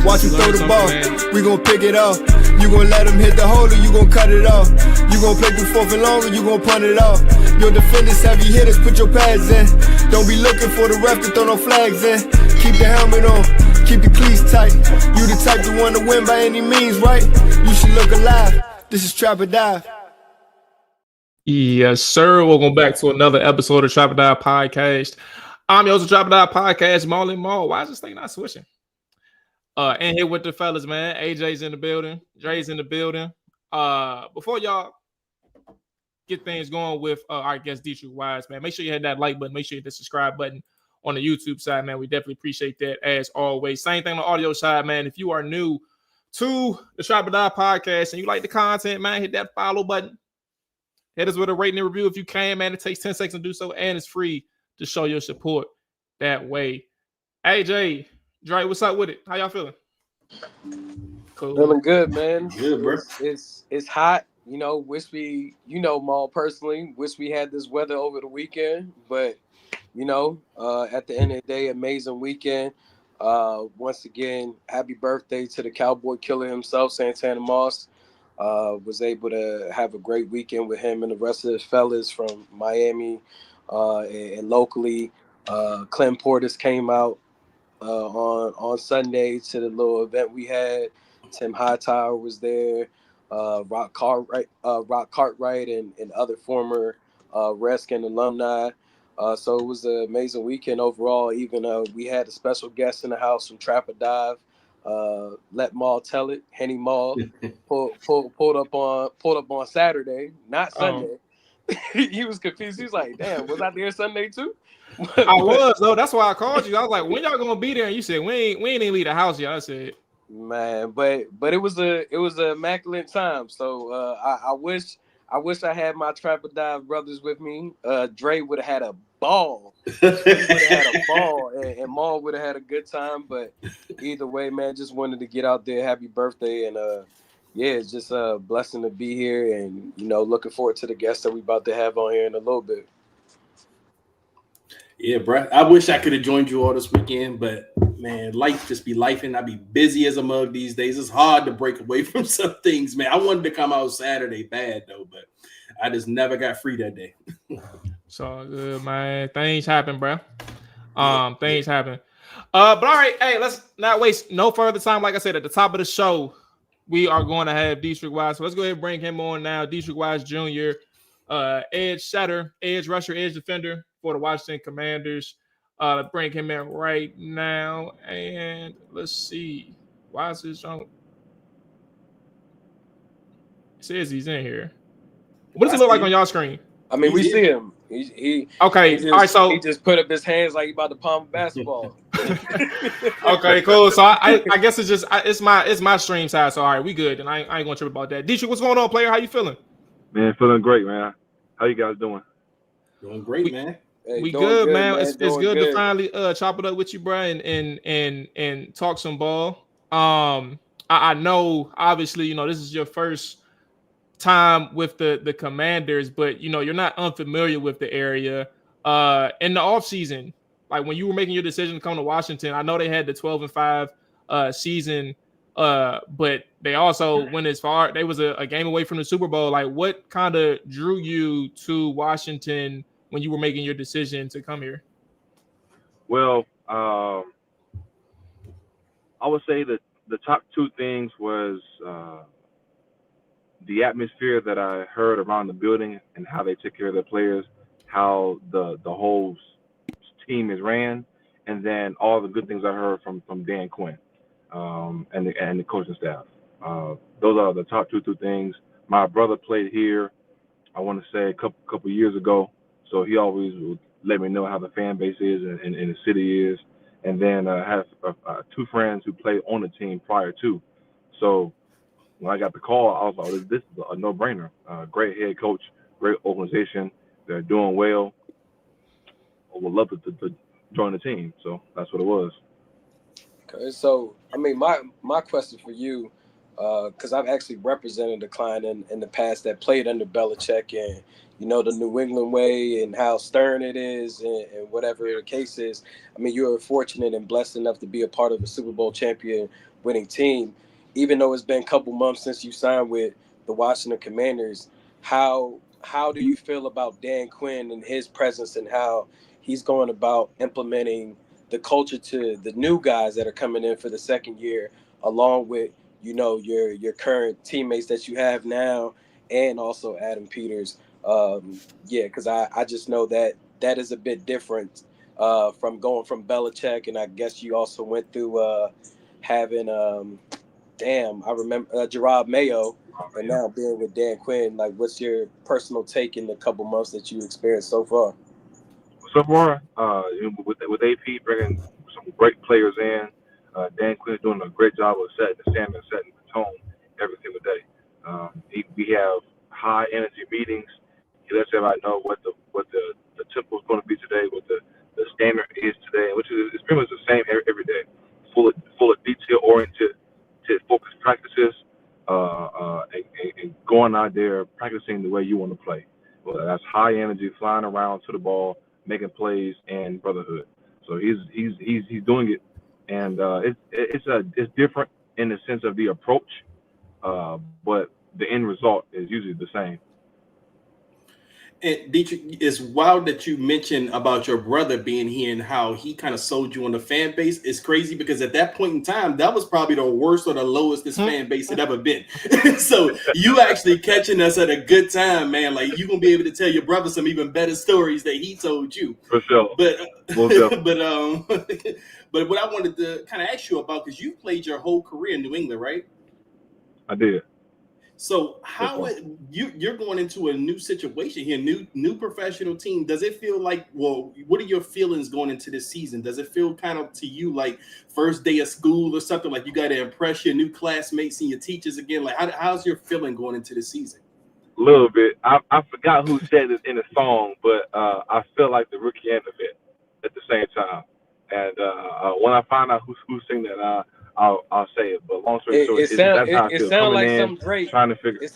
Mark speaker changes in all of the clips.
Speaker 1: Watch him throw the ball, we gon' pick it off. You gon' let him hit the hole or you gon' cut it off. You gon' play through fourth and long or you gon' punt it off. Your defenders, heavy hitters, put your pads in. Don't be looking for the ref to throw no flags in. Keep the helmet on, keep your cleats tight. You the type to want to win by any means, right? You should look alive. This is Trap or Dive.
Speaker 2: Yes, sir. Welcome back to another episode of Trap or Dive Podcast. I'm your host of Trap or Dive Podcast, Mual and Mual. Why is this thing not switching? And here with the fellas, man. AJ's in the building. Dre's in the building. Before y'all get things going with our guest, Deatrich Wise, man, make sure you hit that like button. Make sure you hit the subscribe button on the YouTube side, man. We definitely appreciate that as always. Same thing on the audio side, man. If you are new to the Trap or Dive Podcast and you like the content, man, hit that follow button. Hit us with a rating and review if you can, man. It takes 10 seconds to do so, and it's free to show your support that way. AJ, Dre, what's up with it? How y'all feeling?
Speaker 3: Cool. Feeling good, man.
Speaker 4: Good, bro.
Speaker 3: It's hot. You know, wish we, Maul personally, wish we had this weather over the weekend. But, at the end of the day, amazing weekend. Once again, happy birthday to the Cowboy Killer himself, Santana Moss. Was able to have a great weekend with him and the rest of his fellas from Miami and locally. Clem Portis came out on Sunday to the little event we had. Tim Hightower was there, Rock Cartwright and other former Redskin alumni. So it was an amazing weekend overall. Even we had a special guest in the house from Trap or Dive. Let Maul tell it. Henny Maul pulled up on Saturday, not Sunday. He was confused. He was like, "Damn, was I there Sunday too?"
Speaker 2: I was though. That's why I called you. I was like, "When y'all gonna be there?" And you said, "We ain't even leave the house yet." I said,
Speaker 3: "Man, but it was an immaculate time." So I wish I had my Trap or Dive brothers with me. Dre would have had a ball. And Maul would have had a good time. But either way, man, just wanted to get out there. Happy birthday, and it's just a blessing to be here, and looking forward to the guests that we about to have on here in a little bit.
Speaker 4: Yeah, bro. I wish I could have joined you all this weekend, but man, life just be lifing. I be busy as a mug these days. It's hard to break away from some things, man. I wanted to come out Saturday bad though, but I just never got free that day.
Speaker 2: So good, man. Things happen, bro. Things happen. But all right, hey, let's not waste no further time. Like I said at the top of the show, we are going to have Deatrich Wise. So let's go ahead and bring him on now. Deatrich Wise Jr., edge setter, edge rusher, edge defender for the Washington Commanders. Let's bring him in right now. And let's see. Why is this on? says he's in here. What does it look like on y'all screen?
Speaker 3: I mean, we see him. He
Speaker 2: okay. All right, so
Speaker 3: he just put up his hands like he about to palm a basketball.
Speaker 2: Okay, cool. So I guess it's my stream side. So all right, we good, and I ain't gonna trip about that. Dietrich, what's going on, player? How you feeling?
Speaker 5: Man, feeling great, man. How you guys doing?
Speaker 4: Doing great, man.
Speaker 3: Hey,
Speaker 2: we good, man. It's good to
Speaker 3: good.
Speaker 2: finally chop it up with you, bro, and talk some ball. I know, obviously, this is your first time with the Commanders, but you're not unfamiliar with the area. In the offseason, like when you were making your decision to come to Washington, I know they had the 12-5 season, but they also went as far. They was a game away from the Super Bowl. Like, what kind of drew you to Washington when you were making your decision to come here?
Speaker 5: Well, I would say that the top two things was the atmosphere that I heard around the building and how they took care of their players, how the whole team is ran, and then all the good things I heard from Dan Quinn and the coaching staff. Those are the top two things. My brother played here, I want to say a couple years ago, so he always would let me know how the fan base is and the city is. And then I have two friends who played on the team prior to. So when I got the call, I was like, this is a no-brainer. Great head coach, great organization. They're doing well. I would love to join the team. So that's what it was.
Speaker 3: Okay, so, I mean, my question for you, because I've actually represented a client in the past that played under Belichick and, the New England way and how stern it is and whatever the case is. I mean, you were fortunate and blessed enough to be a part of a Super Bowl champion winning team. Even though it's been a couple months since you signed with the Washington Commanders, how do you feel about Dan Quinn and his presence and how he's going about implementing the culture to the new guys that are coming in for the second year, along with, your current teammates that you have now and also Adam Peters? Because I just know that is a bit different from going from Belichick, and I guess you also went through having I remember Gerard Mayo, and now being with Dan Quinn. Like, what's your personal take in the couple months that you experienced so far?
Speaker 5: So far, with AP bringing some great players in, Dan Quinn's doing a great job of setting the standard, setting the tone every single day. We have high energy meetings. He lets everybody know what the tempo is going to be today, what the standard is today, which is pretty much the same every day. Full of detail oriented, focused practices, and going out there practicing the way you want to play. Well, that's high energy, flying around to the ball, making plays, and brotherhood. So he's doing it, and it's different in the sense of the approach, but the end result is usually the same.
Speaker 4: And Dietrich, it's wild that you mentioned about your brother being here and how he kind of sold you on the fan base. It's crazy because at that point in time, that was probably the worst or the lowest this fan base had ever been. So you actually catching us at a good time, man. Like, you're going to be able to tell your brother some even better stories that he told you.
Speaker 5: For sure.
Speaker 4: But what I wanted to kind of ask you about, because you played your whole career in New England, right?
Speaker 5: I did.
Speaker 4: So how you're going into a new situation here, new professional team. Does it feel like, well, what are your feelings going into this season? Does it feel kind of to you like first day of school or something, like you got to impress your new classmates and your teachers again? Like, how's your feeling going into the season?
Speaker 5: A little bit. I forgot who said it in the song, but I feel like the rookie and the vet at the same time. And when I find out who's singing that, I'll say it. But long story short, that's how I feel.
Speaker 3: It sounds like some Drake.
Speaker 5: Trying to figure.
Speaker 3: It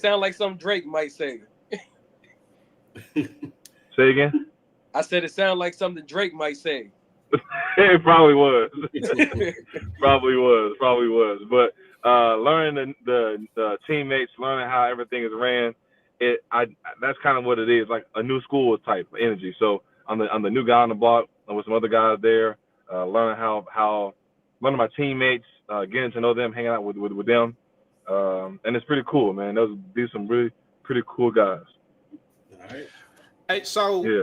Speaker 3: sounds like some Drake might say.
Speaker 5: Say again.
Speaker 3: I said it sounded like something Drake might say.
Speaker 5: It probably was. Probably was. But learning the teammates, learning how everything is ran, that's kind of what it is, like a new school type of energy. So I'm the new guy on the block. I'm with some other guys there, learning how learning my teammates, getting to know them, hanging out with them, and it's pretty cool, man. Those be some really pretty cool guys.
Speaker 4: All right.
Speaker 2: Hey, so
Speaker 5: yeah.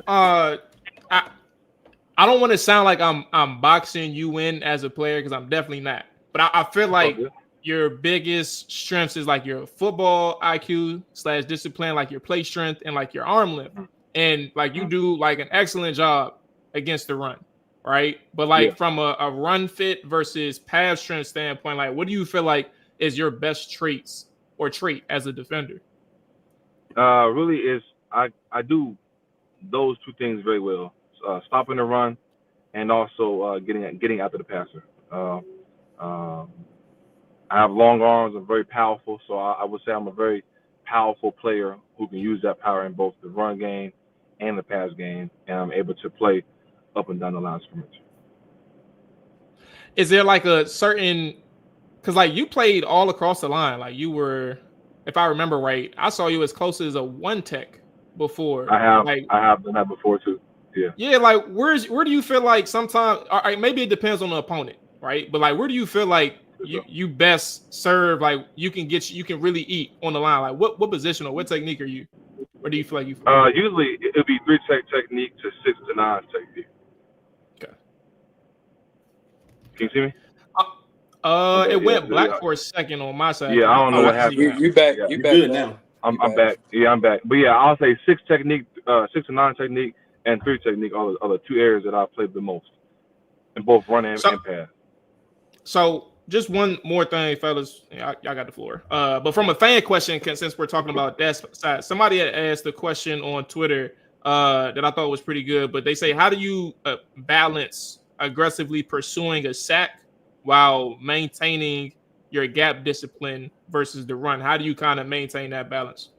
Speaker 2: I don't want to sound like I'm boxing you in as a player, because I'm definitely not. But I feel like your biggest strengths is like your football IQ / discipline, like your play strength and like your arm length. And like you do like an excellent job against the run, right? But like from a run fit versus pass strength standpoint, like what do you feel like is your best traits or trait as a defender?
Speaker 5: Really is I do those two things very well. Stopping the run and also getting after the passer. I have long arms. I'm very powerful, so I would say I'm a very powerful player who can use that power in both the run game and the pass game, and I'm able to play up and down the line of scrimmage.
Speaker 2: Is there like a certain, because like you played all across the line, like you were, if I remember right, I saw you as close as a one tech before.
Speaker 5: I have done that before too. Yeah.
Speaker 2: Like where do you feel like sometimes, all right, maybe it depends on the opponent, right? But like where do you feel like you best serve, like you can really eat on the line? Like what position or what technique are you? Or do you feel like you?
Speaker 5: Usually it'll be 3 technique to 6 to 9 technique.
Speaker 2: Okay.
Speaker 5: Can you see me?
Speaker 2: It went black for a second on my side.
Speaker 5: Yeah, I don't know what happened.
Speaker 3: You back? You back
Speaker 4: good now?
Speaker 5: I'm back. Yeah, I'm back. But yeah, I'll say 6 technique, 6 to 9 technique, and 3 technique are the 2 areas that I played the most in both run and pass.
Speaker 2: So just one more thing, fellas. Y'all got the floor. But from a fan question, since we're talking about that side, somebody had asked a question on Twitter that I thought was pretty good. But they say, how do you balance aggressively pursuing a sack while maintaining your gap discipline versus the run? How do you kind of maintain that balance?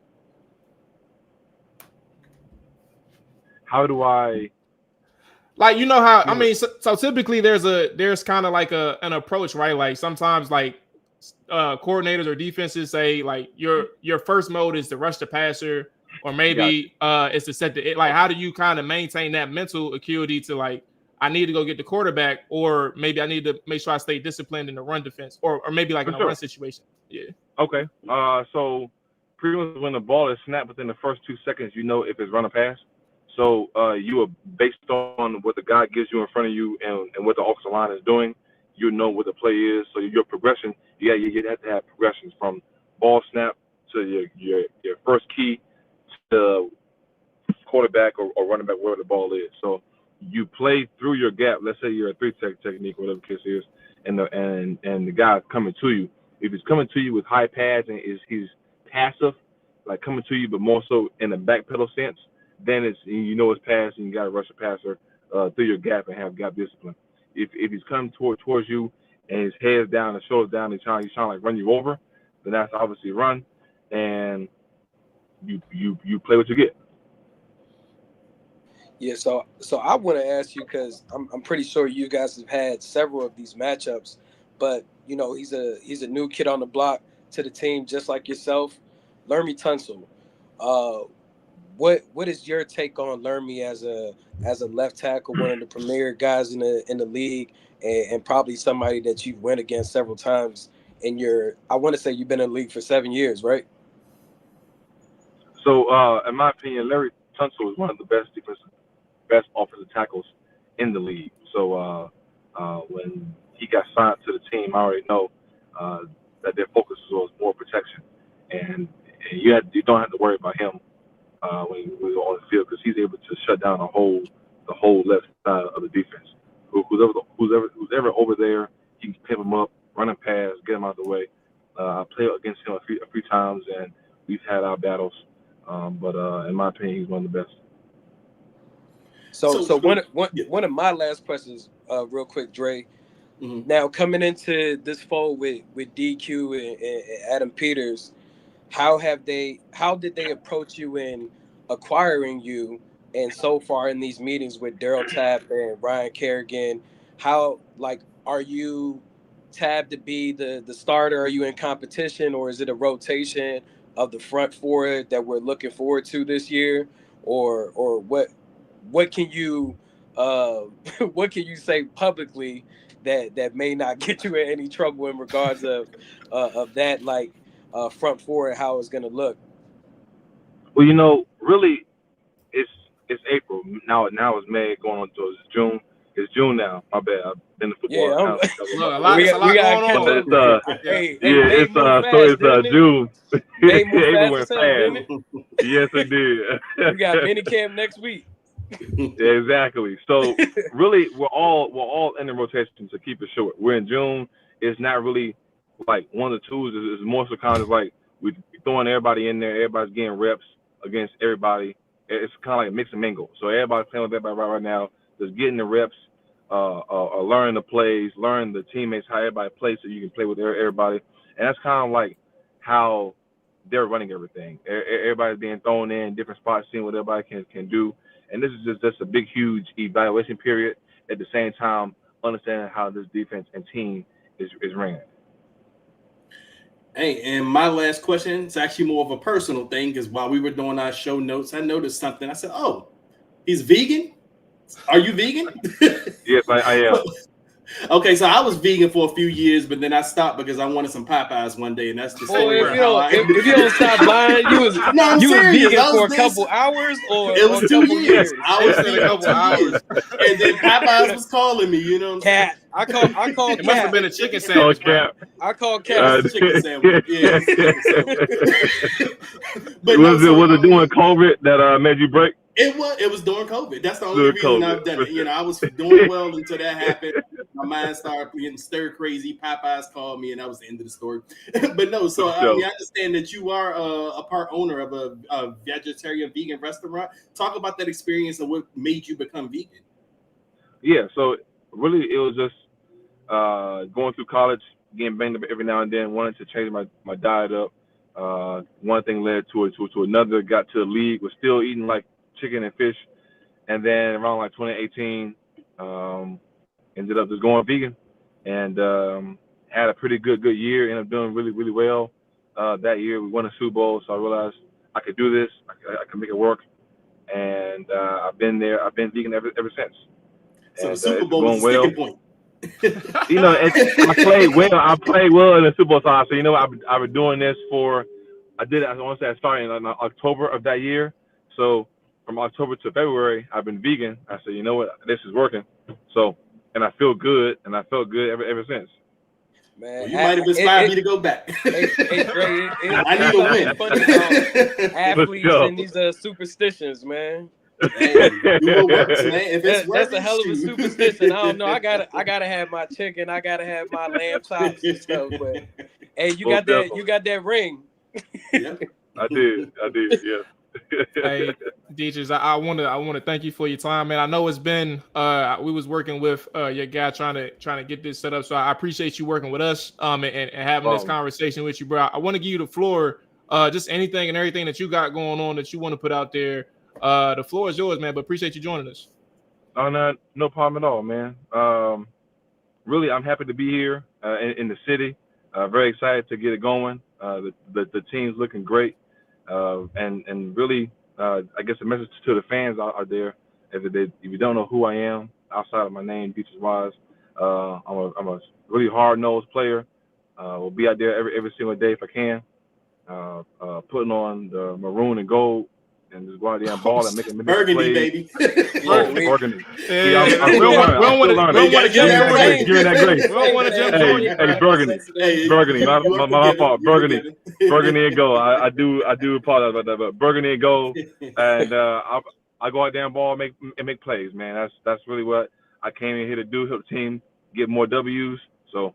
Speaker 5: How do I?
Speaker 2: Like, you know how, I mean, so typically there's kind of like an approach, right? Like sometimes like coordinators or defenses say like your first mode is to rush the passer, or maybe it's to set the, like, how do you kind of maintain that mental acuity to like, I need to go get the quarterback, or maybe I need to make sure I stay disciplined in the run defense, or maybe like in a run situation. Yeah.
Speaker 5: Okay. So pretty much when the ball is snapped within the first 2 seconds, you know if it's run or pass. So you are based on what the guy gives you in front of you and what the offensive line is doing. You know what the play is. So your progression, you have to have progressions from ball snap to your first key to quarterback or running back, wherever the ball is. So you play through your gap. Let's say you're a 3 technique, whatever the case is, and the guy's coming to you. If he's coming to you with high pads and he's passive, like coming to you, but more so in the backpedal sense, then it's pass, and you got to rush the passer through your gap and have gap discipline. If he's coming towards you and his head's down and shoulders down, he's trying to like run you over, then that's obviously run, and you play what you get.
Speaker 3: Yeah, so I want to ask you, because I'm pretty sure you guys have had several of these matchups, but you know he's a new kid on the block to the team, just like yourself, Lermy Tunsil. What is your take on Lermy as a left tackle, one of the premier guys in the league, and probably somebody that you've went against several times in your, I want to say you've been in the league for 7 years, right?
Speaker 5: So in my opinion, Larry Tunsil is one of the best offensive tackles in the league. So when he got signed to the team, I already know that their focus was more protection, and you don't have to worry about him when you go on the field, because he's able to shut down the whole left side of the defense. Who's ever over there, you can pimp him up, run him past, get him out of the way. I played against him a few times, and we've had our battles. But in my opinion, he's one of the best.
Speaker 3: So one of my last questions, real quick, Dre. Mm-hmm. Now coming into this fold with DQ and Adam Peters, how did they approach you in acquiring you? And so far in these meetings with Daryl Tapp and Ryan Kerrigan, how, like, are you tabbed to be the starter? Are you in competition, or is it a rotation of the front four that we're looking forward to this year? Or what can you say publicly that may not get you in any trouble in regards of that, like, front four and how it's going to look?
Speaker 5: Well, really, it's April now. Now it's May, going on to June. It's June now. My bad. I've been to football.
Speaker 3: Yeah,
Speaker 2: Look, a lot
Speaker 3: we
Speaker 2: going
Speaker 3: gotta catch
Speaker 2: on.
Speaker 3: up.
Speaker 5: It's
Speaker 3: May
Speaker 5: it's
Speaker 3: moved
Speaker 5: so
Speaker 3: fast,
Speaker 5: it's
Speaker 3: didn't it?
Speaker 5: June.
Speaker 3: May moved
Speaker 5: It
Speaker 3: fast
Speaker 5: went
Speaker 3: as hell, didn't
Speaker 5: fast.
Speaker 3: it?
Speaker 5: Yes, it did.
Speaker 3: We got mini camp next week.
Speaker 5: Exactly. So really, we're all in the rotation to keep it short. We're in June. It's not really like 1 or 2s. It's more so kind of like we throwing everybody in there. Everybody's getting reps against everybody. It's kind of like a mix and mingle. So everybody's playing with everybody right now. Just getting the reps, learning the plays, learning the teammates, how everybody plays, so you can play with everybody. And that's kind of like how they're running everything. Everybody's being thrown in different spots, seeing what everybody can do. And this is just a big, huge evaluation period. At the same time, understanding how this defense and team is ran.
Speaker 4: Hey, and my last question is actually more of a personal thing, because while we were doing our show notes, I noticed something. I said, "Oh, he's vegan. Are you vegan?"
Speaker 5: Yes, I am.
Speaker 4: Okay, so I was vegan for a few years, but then I stopped because I wanted some Popeyes one day, and that's the story.
Speaker 3: If you don't stop lying, you was vegan for a couple hours, or
Speaker 4: it was 2 years. I was
Speaker 2: vegan
Speaker 4: for 2 years, and then Popeyes was calling me. You know, what I'm
Speaker 3: Cat. I call.
Speaker 2: It must have been a chicken sandwich.
Speaker 3: I call Cat.
Speaker 4: Chicken sandwich. Yeah. But
Speaker 5: was it doing COVID that made you break?
Speaker 4: It was during COVID. That's the only reason I've done it. You know, I was doing well until that happened. My mind started getting stir crazy. Popeyes called me, and that was the end of the story. But no, so I understand that you are a part owner of a vegetarian vegan restaurant. Talk about that experience and what made you become vegan.
Speaker 5: Yeah, so really it was just going through college, getting banged up every now and then, wanted to change my diet up. One thing led to another, got to the league, was still eating like chicken and fish, and then around like 2018 ended up just going vegan, and had a pretty good year. Ended up doing really well that year. We won a Super Bowl, so I realized I could do this. I could make it work, and I've been vegan ever since.
Speaker 4: So
Speaker 5: and,
Speaker 4: the Super Bowl was a sticking point.
Speaker 5: You know, I played well in the Super Bowl time. So you know, I've been doing this for. I want to say I started in October of that year. So from October to February, I've been vegan. I said, you know what, this is working. So, and I feel good, and I felt good ever since.
Speaker 3: Man,
Speaker 4: well, you might have inspired me to go back.
Speaker 3: Dre,
Speaker 4: I need a win.
Speaker 3: Funny about athletes and these superstitions, man.
Speaker 4: Hey, do what works, man. If it's
Speaker 3: that's a hell of a superstition. I don't know. I gotta have my chicken. I gotta have my lamb chops and stuff. But hey, you got that ring.
Speaker 4: Yep.
Speaker 5: I did. Yeah.
Speaker 2: Hey, Dietrich, I want to thank you for your time, man. I know it's been we was working with your guy trying to get this set up, so I appreciate you working with us and having this conversation with you, bro. I want to give you the floor, just anything and everything that you got going on that you want to put out there. The floor is yours, man. But appreciate you joining us.
Speaker 5: Oh, no problem at all, man. Really, I'm happy to be here in the city. Very excited to get it going. The team's looking great. And really, I guess the message to the fans out there, if you don't know who I am outside of my name, Dietrich Wise, I'm a really hard-nosed player. Will be out there every single day if I can, putting on the maroon and gold and just go out there and ball and make
Speaker 4: burgundy,
Speaker 5: plays.
Speaker 4: Baby.
Speaker 5: Burgundy.
Speaker 2: Yeah,
Speaker 5: we don't want to
Speaker 2: jump Jordan.
Speaker 5: Give me that grace.
Speaker 2: We don't want to jump Jordan.
Speaker 5: Hey, Burgundy. My fault. Burgundy and gold. I do apologize about that, but Burgundy and gold, and I go out there and ball and make plays, man. That's really what I came in here to do. Help the team get more W's. So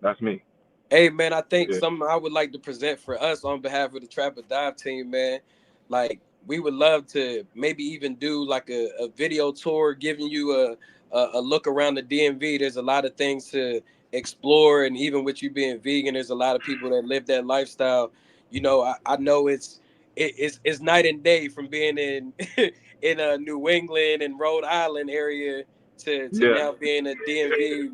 Speaker 5: that's me.
Speaker 3: Hey, man, I think something I would like to present for us on behalf of the Trap or Dive team, man. Like, we would love to maybe even do like a video tour, giving you a look around the DMV. There's a lot of things to explore, and even with you being vegan, there's a lot of people that live that lifestyle. You know, I know it's night and day from being in New England and Rhode Island area to now being a DMV.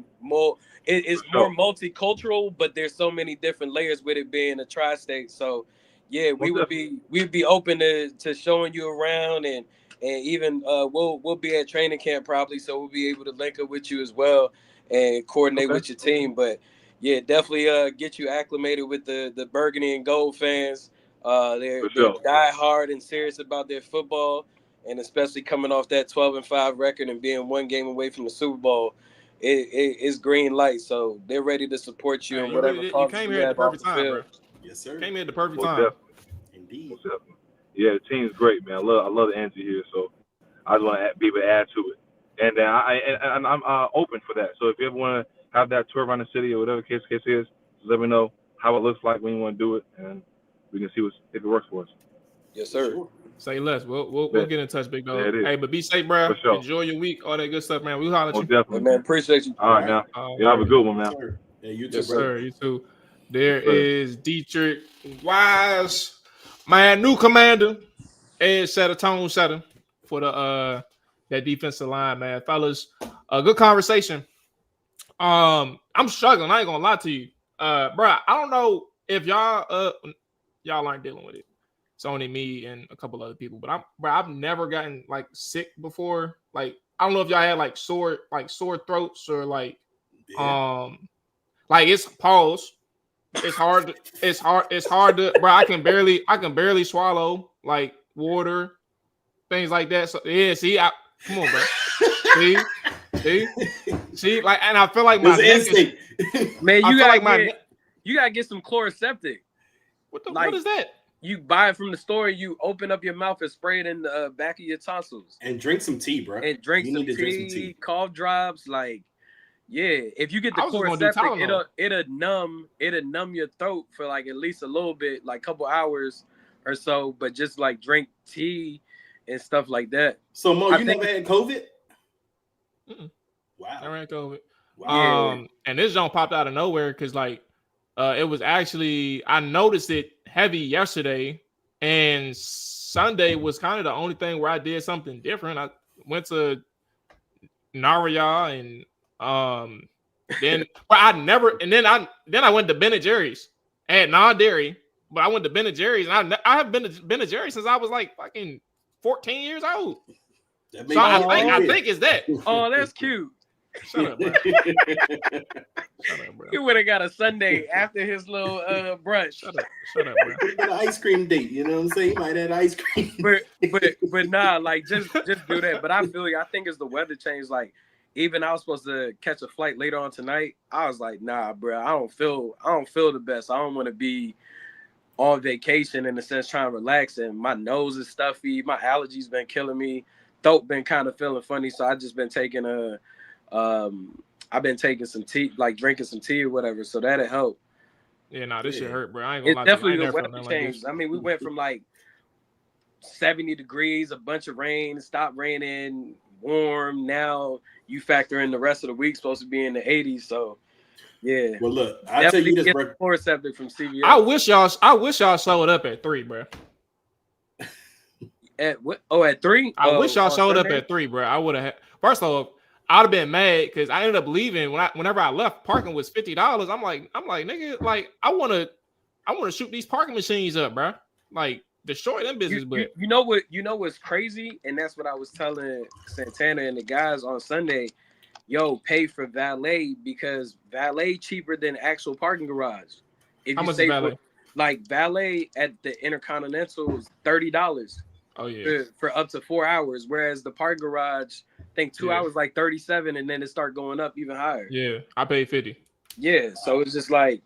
Speaker 3: It's more multicultural, but there's so many different layers with it being a tri-state. So yeah, we'd be open to showing you around, and even we'll be at training camp probably, so we'll be able to link up with you as well and coordinate with your team. But yeah, definitely get you acclimated with the Burgundy and Gold fans. They're die hard and serious about their football. and especially coming off that 12-5 record and being one game away from the Super Bowl, it's green light. So they're ready to support you in whatever
Speaker 2: you came here at the perfect time, bro.
Speaker 4: Yes, sir.
Speaker 2: Came here at the perfect
Speaker 5: Most
Speaker 2: time.
Speaker 5: definitely.
Speaker 4: Indeed.
Speaker 5: Most definitely. Yeah, the team's great, man. I love the energy here, so I just want to be able to add to it. And I'm open for that. So if you ever want to have that tour around the city or whatever case is, just let me know how it looks like when you want to do it, and we can see if it works for us.
Speaker 3: Yes, sir.
Speaker 4: Sure.
Speaker 2: Say less. We'll get in touch, big dog.
Speaker 5: Yeah,
Speaker 2: hey, but be safe, bro.
Speaker 5: Sure.
Speaker 2: Enjoy your week, all that good stuff, man. We'll holler at you.
Speaker 5: Definitely.
Speaker 3: Hey, man, appreciate you.
Speaker 5: All right, now. You have a good one, man.
Speaker 4: Yeah, you too,
Speaker 3: Yes,
Speaker 4: bro.
Speaker 2: Sir, you too. There is Dietrich Wise, my new commander, and set a tone setter for the that defensive line, man. Fellas, a good conversation. I'm struggling. I ain't gonna lie to you, bro. I don't know if y'all aren't dealing with it. It's only me and a couple other people, but I've never gotten like sick before. Like I don't know if y'all had like sore throats or like like it's pause. It's hard. It's hard to, bro. I can barely swallow like water, things like that. So yeah, see, come on, bro. see, like, and I feel like my neck
Speaker 3: man, you gotta get some chloroseptic.
Speaker 2: What is that?
Speaker 3: You buy it from the store, you open up your mouth and spray it in the back of your tonsils.
Speaker 4: And drink some tea, bro.
Speaker 3: And drink some tea, cough drops, like, yeah. If you get the chloroseptic, it'll numb your throat for like at least a little bit, like a couple hours or so. But just like drink tea and stuff like that.
Speaker 4: So Mo, you never had COVID?
Speaker 2: Wow, I had COVID.
Speaker 4: Wow.
Speaker 2: And this jump popped out of nowhere because like it was actually, I noticed it heavy yesterday, and Sunday was kind of the only thing where I did something different. I went to Naria and then I went to Ben & Jerry's. I had non-dairy, but I went to Ben & Jerry's, and I have been to Ben & Jerry's since I was like fucking 14 years old. So I think it's that.
Speaker 3: Oh, that's cute.
Speaker 2: Shut up, bro.
Speaker 3: He would have got a Sunday after his little brunch.
Speaker 2: Shut up, bro.
Speaker 4: An ice cream date, you know what I'm saying? He might have ice cream.
Speaker 3: but nah, like just do that. But I feel you. I think it's the weather change. Like even I was supposed to catch a flight later on tonight. I was like, nah, bro. I don't feel the best. I don't want to be on vacation in a sense trying to relax, and my nose is stuffy. My allergies been killing me. Throat been kind of feeling funny, so I just been taking I've been taking some tea, like drinking some tea or whatever, so that'll help.
Speaker 2: Yeah, nah, this shit hurt, bro. I ain't gonna lie.
Speaker 3: It's definitely the weather change. I mean, we went from like 70 degrees, a bunch of rain, stopped raining, warm. Now you factor in the rest of the week supposed to be in the 80s, so yeah.
Speaker 4: Well, look, I'll tell you this, bro.
Speaker 3: Chloroseptic from CVS.
Speaker 2: I wish y'all showed up at 3, bro.
Speaker 3: At what? Oh, at 3?
Speaker 2: I wish y'all showed up at 3, bro. I would have. First off, I'd have been mad because I ended up leaving whenever I left. Parking was $50. I'm like, nigga, like I want to shoot these parking machines up, bro. Like destroy them business. But
Speaker 3: you know what's crazy, and that's what I was telling Santana and the guys on Sunday. Yo, pay for valet because valet cheaper than actual parking garage.
Speaker 2: How much is valet?
Speaker 3: Like valet at the Intercontinental is $30.
Speaker 2: Oh yeah,
Speaker 3: for up to 4 hours, whereas the park garage, I think 2 hours like 37, and then it start going up even higher.
Speaker 2: Yeah, I paid 50.
Speaker 3: Yeah, so it's just like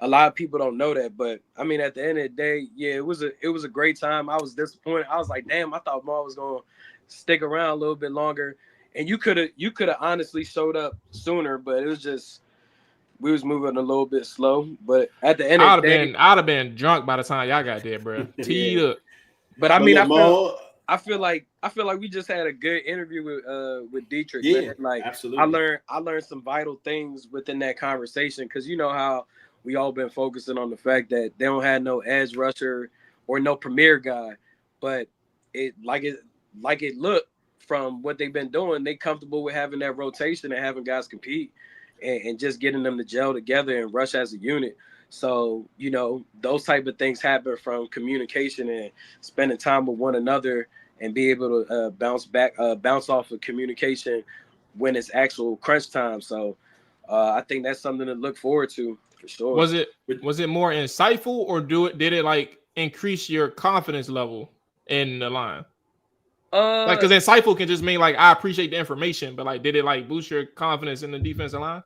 Speaker 3: a lot of people don't know that, but I mean, at the end of the day, yeah, it was a great time. I was disappointed. I was like, damn, I thought Mual was gonna stick around a little bit longer, and you could have honestly showed up sooner, but it was just we was moving a little bit slow. But at the end of the day,
Speaker 2: I'd have been drunk by the time y'all got there, bro. Teed up.
Speaker 3: But I mean, I feel like we just had a good interview with Dietrich.
Speaker 4: Yeah,
Speaker 3: man. Like
Speaker 4: absolutely.
Speaker 3: I learned some vital things within that conversation because you know how we all been focusing on the fact that they don't have no edge rusher or no premier guy, but it looked from what they've been doing, they comfortable with having that rotation and having guys compete and just getting them to gel together and rush as a unit. So, you know, those type of things happen from communication and spending time with one another and be able to bounce off of communication when it's actual crunch time. So I think that's something to look forward to for sure.
Speaker 2: Was it more insightful or did it like increase your confidence level in the line? Like, because insightful can just mean like I appreciate the information, but like, did it like boost your confidence in the defensive line?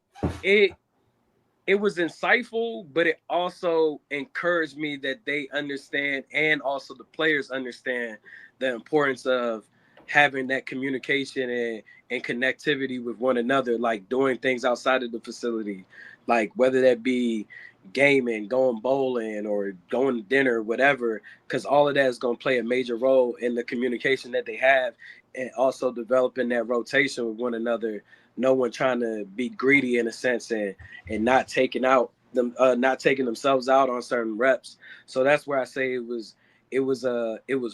Speaker 3: It was insightful, but it also encouraged me that they understand, and also the players understand the importance of having that communication and connectivity with one another, like doing things outside of the facility, like whether that be gaming, going bowling, or going to dinner, whatever, because all of that is going to play a major role in the communication that they have, and also developing that rotation with one another. No one trying to be greedy in a sense, and not taking themselves out on certain reps. So that's where I say it was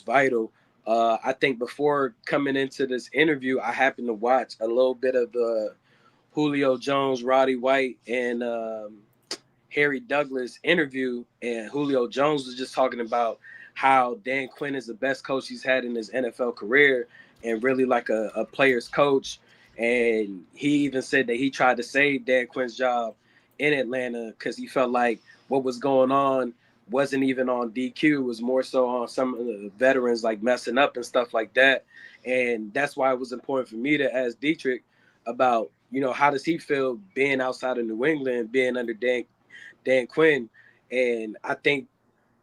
Speaker 3: vital. I think before coming into this interview, I happened to watch a little bit of the Julio Jones, Roddy White, and Harry Douglas interview, and Julio Jones was just talking about how Dan Quinn is the best coach he's had in his NFL career, and really like a player's coach. And he even said that he tried to save Dan Quinn's job in Atlanta because he felt like what was going on wasn't even on DQ, it was more so on some of the veterans like messing up and stuff like that. And that's why it was important for me to ask Dietrich about, how does he feel being outside of New England, being under Dan Quinn. And I think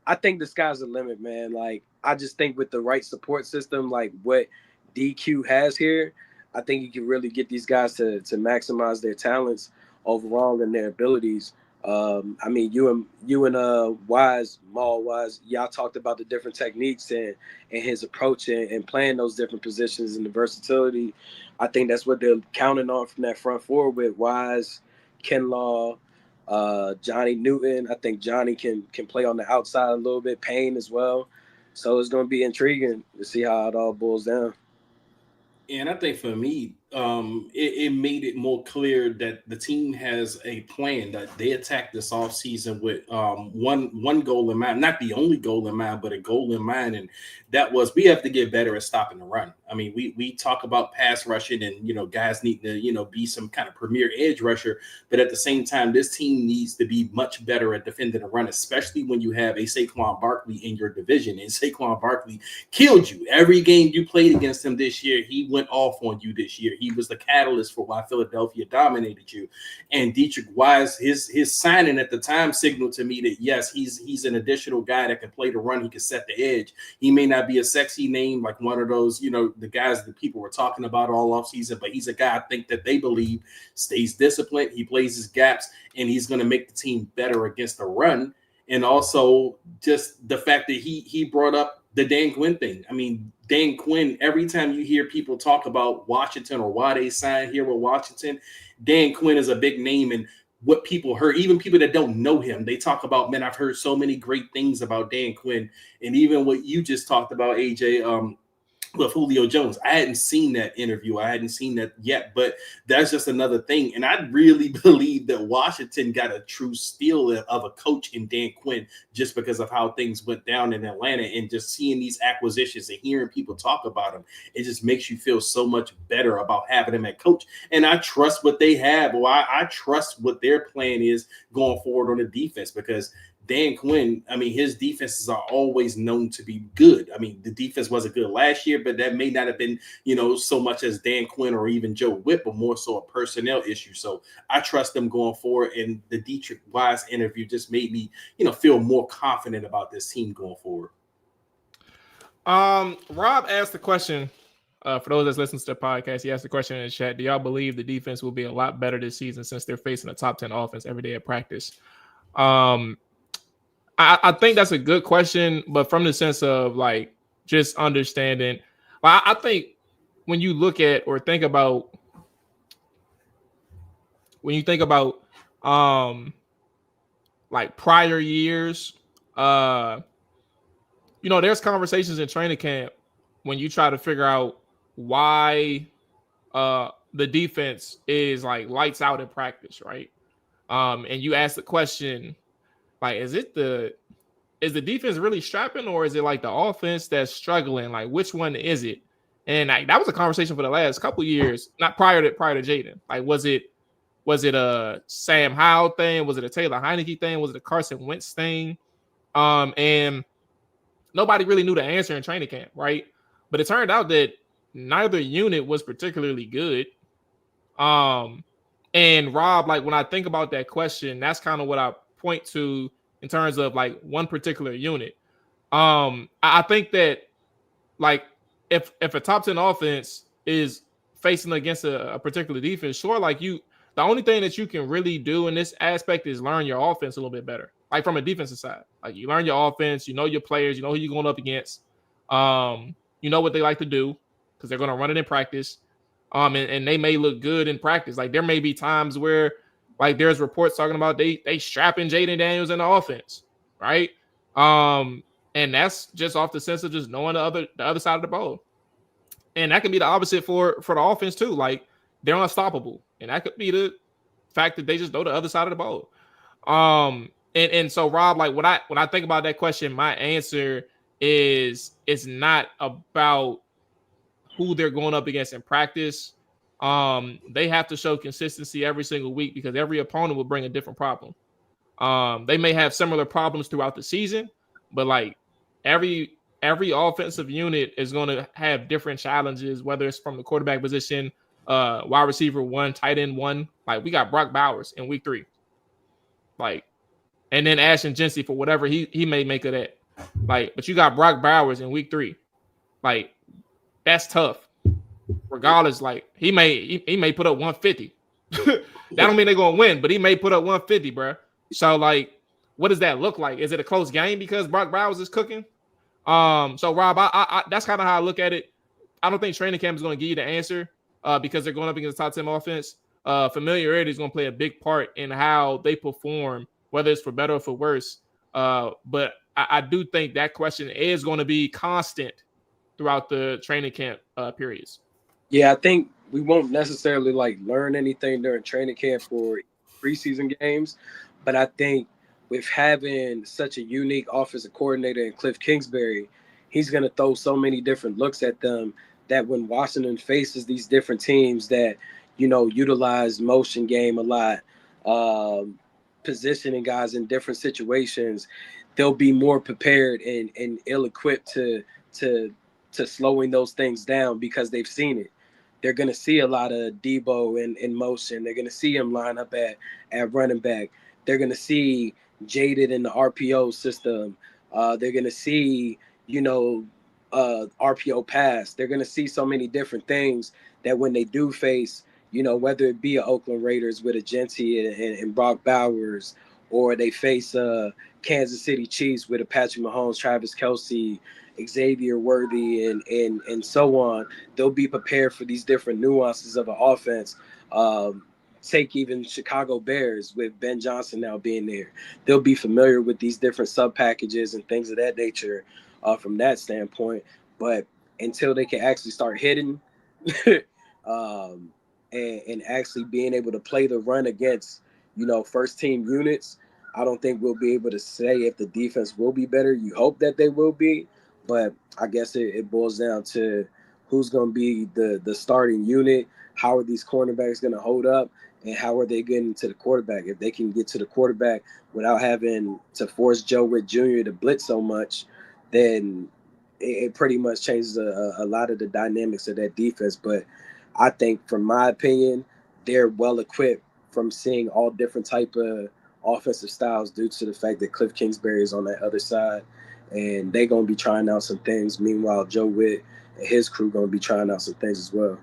Speaker 3: the sky's the limit, man. Like, I just think with the right support system, like what DQ has here, I think you can really get these guys to maximize their talents overall and their abilities. I mean, you and Mual Wise, y'all talked about the different techniques and his approach and playing those different positions and the versatility. I think that's what they're counting on from that front four with Wise, Kinlaw, Johnny Newton. I think Johnny can play on the outside a little bit, Payne as well. So it's going to be intriguing to see how it all boils down.
Speaker 4: And I think for me, it made it more clear that the team has a plan, that they attacked this offseason with one goal in mind, not the only goal in mind, but a goal in mind. And that was, we have to get better at stopping the run. I mean, we talk about pass rushing and, guys need to, be some kind of premier edge rusher. But at the same time, this team needs to be much better at defending the run, especially when you have a Saquon Barkley in your division. And Saquon Barkley killed you. Every game you played against him this year, he went off on you this year. He was the catalyst for why Philadelphia dominated you. And Deatrich Wise, his signing at the time signaled to me that, yes, he's an additional guy that can play the run. He can set the edge. He may not be a sexy name like one of those, the guys that people were talking about all offseason, but he's a guy I think that they believe stays disciplined. He plays his gaps, and he's going to make the team better against the run. And also just the fact that he brought up the Dan Quinn thing. I mean, Dan Quinn, every time you hear people talk about Washington or why they signed here with Washington, Dan Quinn is a big name. And what people heard, even people that don't know him, they talk about, man, I've heard so many great things about Dan Quinn. And even what you just talked about, AJ, with Julio Jones, I hadn't seen that interview. I hadn't seen that yet, but that's just another thing. And I really believe that Washington got a true steal of a coach in Dan Quinn just because of how things went down in Atlanta, and just seeing these acquisitions and hearing people talk about them. It just makes you feel so much better about having him at coach. And I trust what they have. Well, I trust what their plan is going forward on the defense, because Dan Quinn, I mean, his defenses are always known to be good. I mean, the defense wasn't good last year, but that may not have been, so much as Dan Quinn or even Joe Whitt, but more so a personnel issue. So I trust them going forward. And the Deatrich Wise interview just made me, feel more confident about this team going forward.
Speaker 2: Rob asked the question, for those that listen to the podcast, he asked the question in the chat: do y'all believe the defense will be a lot better this season since they're facing a top 10 offense every day at practice? I think that's a good question, but from the sense of like just understanding, I think when you look at or think about, like prior years, there's conversations in training camp when you try to figure out why the defense is like lights out in practice, right? And you ask the question, like, is the defense really strapping, or is it like the offense that's struggling? Like, which one is it? And that was a conversation for the last couple of years, not prior to Jaden. Like, was it a Sam Howell thing? Was it a Taylor Heineke thing? Was it a Carson Wentz thing? And nobody really knew the answer in training camp, right? But it turned out that neither unit was particularly good. And Rob, like when I think about that question, that's kind of what I point to in terms of like one particular unit. I think that like if a top 10 offense is facing against a particular defense, sure, like the only thing that you can really do in this aspect is learn your offense a little bit better. Like from a defensive side, like you learn your offense, you know your players, you know who you're going up against, you know what they like to do because they're going to run it in practice. And they may look good in practice. Like there may be times where like there's reports talking about they strapping Jaden Daniels in the offense, right? And that's just off the sense of just knowing the other side of the ball. And that can be the opposite for the offense too. Like they're unstoppable. And that could be the fact that they just know the other side of the ball. And so Rob, like when I think about that question, my answer is it's not about who they're going up against in practice. They have to show consistency every single week because every opponent will bring a different problem. They may have similar problems throughout the season, but like every offensive unit is going to have different challenges, whether it's from the quarterback position, wide receiver 1, tight end 1. Like we got Brock Bowers in week 3. Like, and then Ashton Jency for whatever he may make of that. Like, but you got Brock Bowers in week 3. Like, that's tough. Regardless, like he may put up 150. That don't mean they're gonna win, but he may put up 150, bro. So like, what does that look like? Is it a close game because Brock Bowers is cooking? So Rob, I that's kind of how I look at it. I don't think training camp is going to give you the answer because they're going up against the top 10 offense. Familiarity is going to play a big part in how they perform, whether it's for better or for worse. But I do think that question is going to be constant throughout the training camp periods.
Speaker 3: Yeah, I think we won't necessarily like learn anything during training camp or preseason games, but I think with having such a unique offensive coordinator in Cliff Kingsbury, he's going to throw so many different looks at them that when Washington faces these different teams that, you know, utilize motion game a lot, positioning guys in different situations, they'll be more prepared and ill-equipped to slowing those things down because they've seen it. They're going to see a lot of Debo in motion. They're going to see him line up at running back. They're going to see Jaded in the RPO system. They're going to see, you know, RPO pass. They're going to see so many different things that when they do face, you know, whether it be a Oakland Raiders with a Genty and Brock Bowers, or they face Kansas City Chiefs with a Patrick Mahomes, Travis Kelce, Xavier Worthy, and so on, they'll be prepared for these different nuances of an offense. Take even Chicago Bears with Ben Johnson now being there. They'll be familiar with these different sub packages and things of that nature from that standpoint. But until they can actually start hitting and actually being able to play the run against, you know, first team units, I don't think we'll be able to say if the defense will be better. You hope that they will be, but I guess it boils down to who's going to be the starting unit. How are these cornerbacks going to hold up? And how are they getting to the quarterback? If they can get to the quarterback without having to force Joe Witt Jr. to blitz so much, then it pretty much changes a lot of the dynamics of that defense. But I think, from my opinion, they're well equipped from seeing all different type of offensive styles due to the fact that Cliff Kingsbury is on that other side, and they're going to be trying out some things. Meanwhile, Joe Witt and his crew going to be trying out some things as well.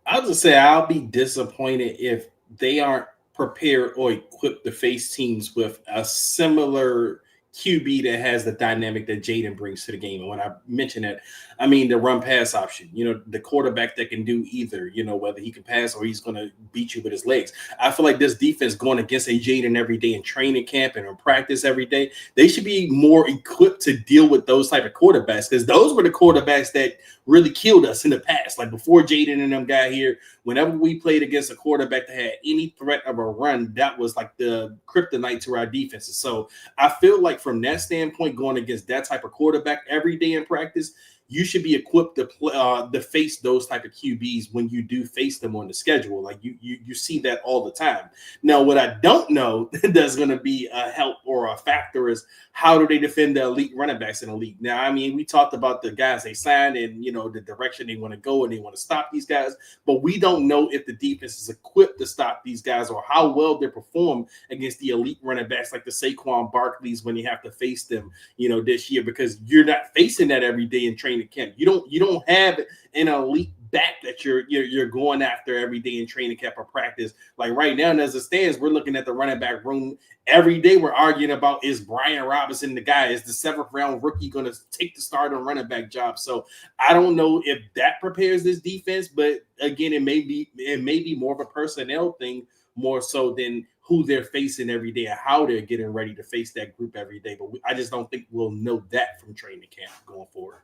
Speaker 4: I'll just say I'll be disappointed if they aren't prepared or equipped to face teams with a similar QB that has the dynamic that Jaden brings to the game. And when I mention that, I mean the run pass option, you know, the quarterback that can do either, you know, whether he can pass or he's going to beat you with his legs. I feel like this defense going against a Jaden every day in training camp and in practice every day, they should be more equipped to deal with those type of quarterbacks, because those were the quarterbacks that really killed us in the past. Like before Jaden and them got here, whenever we played against a quarterback that had any threat of a run, that was like the kryptonite to our defenses. So I feel like from that standpoint, going against that type of quarterback every day in practice, you should be equipped to face those type of QBs when you do face them on the schedule. Like you see that all the time. Now, what I don't know that's going to be a help or a factor is how do they defend the elite running backs in the league? Now, I mean, we talked about the guys they signed and, the direction they want to go and they want to stop these guys, but we don't know if the defense is equipped to stop these guys or how well they perform against the elite running backs like the Saquon Barkleys when you have to face them, this year, because you're not facing that every day in training camp. You don't have an elite back that you're going after every day in training camp or practice. Like right now, as it stands, we're looking at the running back room every day. We're arguing about, is Brian Robinson the guy? Is the 7th round rookie going to take the starting running back job? So I don't know if that prepares this defense, but again, it may be more of a personnel thing more so than who they're facing every day and how they're getting ready to face that group every day. But I just don't think we'll know that from training camp going forward.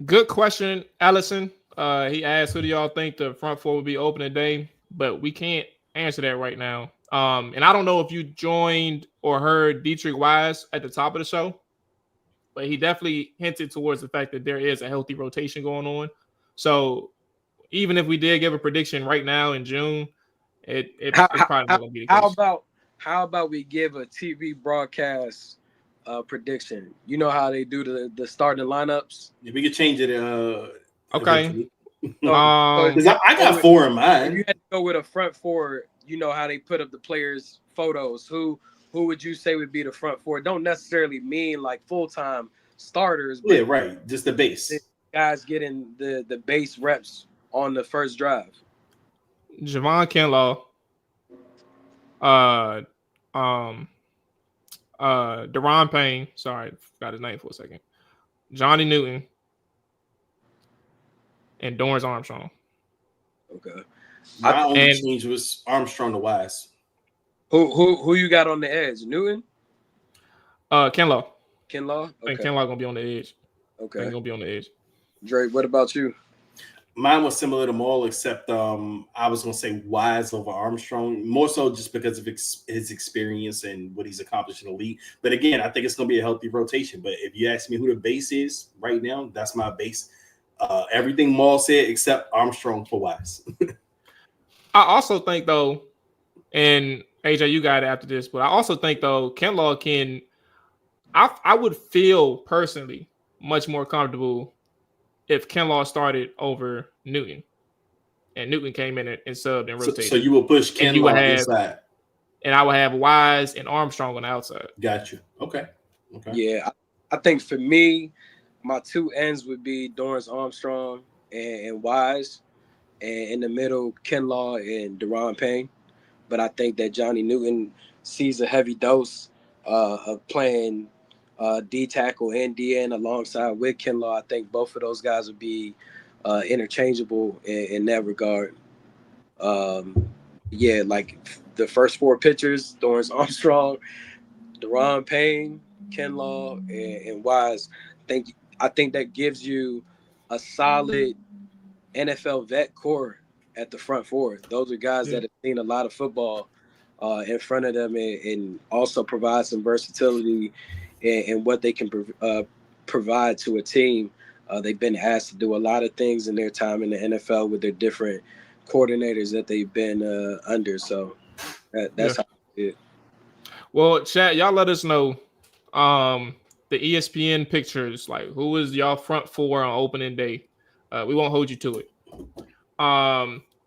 Speaker 2: Good question, Allison. He asked, who do y'all think the front four will be opening day? But we can't answer that right now. And I don't know if you joined or heard Deatrich Wise at the top of the show, but he definitely hinted towards the fact that there is a healthy rotation going on. So even if we did give a prediction right now in June, it's probably not going to be the case.
Speaker 3: How about we give a TV broadcast prediction? You know how they do the starting lineups?
Speaker 4: Yeah, we could change it.
Speaker 2: Okay.
Speaker 4: Because I got 4 in mind.
Speaker 3: If you had to go with a front four, you know how they put up the players' photos. Who would you say would be the front four? It don't necessarily mean like full-time starters. But
Speaker 4: yeah, right. Just the base.
Speaker 3: Guys getting the base reps on the first drive.
Speaker 2: Javon Kinlaw, Deron Payne. Sorry, forgot his name for a second. Johnny Newton and Dorrance Armstrong.
Speaker 3: Okay.
Speaker 4: My only change was Armstrong to Wise.
Speaker 3: Who you got on the edge? Newton?
Speaker 2: Kinlaw.
Speaker 3: Kinlaw? Okay.
Speaker 2: I think Kinlaw gonna be on the edge.
Speaker 3: Okay.
Speaker 2: I think gonna be on the edge.
Speaker 3: Drake, what about you?
Speaker 4: Mine was similar to Mual, except I was going to say Wise over Armstrong, more so just because of his experience and what he's accomplished in the league. But again, I think it's going to be a healthy rotation. But if you ask me who the base is right now, that's my base. Everything Mual said except Armstrong for Wise.
Speaker 2: I also think, though, and AJ, you got it after this, but I also think, though, Kinlaw can – I would feel personally much more comfortable if Kinlaw started over Newton and Newton came in and subbed and rotated.
Speaker 4: So you will push Kinlaw inside.
Speaker 2: And I would have Wise and Armstrong on the outside.
Speaker 4: Got you. Okay.
Speaker 3: Yeah, I think for me, my 2 ends would be Dorrance Armstrong and Wise, and in the middle, Kinlaw and Deron Payne. But I think that Johnny Newton sees a heavy dose of playing D tackle and DN alongside with Kinlaw. I think both of those guys would be interchangeable in that regard. Yeah, like the first 4 pitchers, Dorrance Armstrong, Deron Payne, Kinlaw, and Wise. I think that gives you a solid NFL vet core at the front 4. Those are guys that have seen a lot of football in front of them and also provide some versatility and what they can provide to a team. They've been asked to do a lot of things in their time in the NFL with their different coordinators that they've been under. So that's how it.
Speaker 2: Well, chat, y'all let us know the ESPN pictures. Like, who is y'all front 4 on opening day? We won't hold you to it.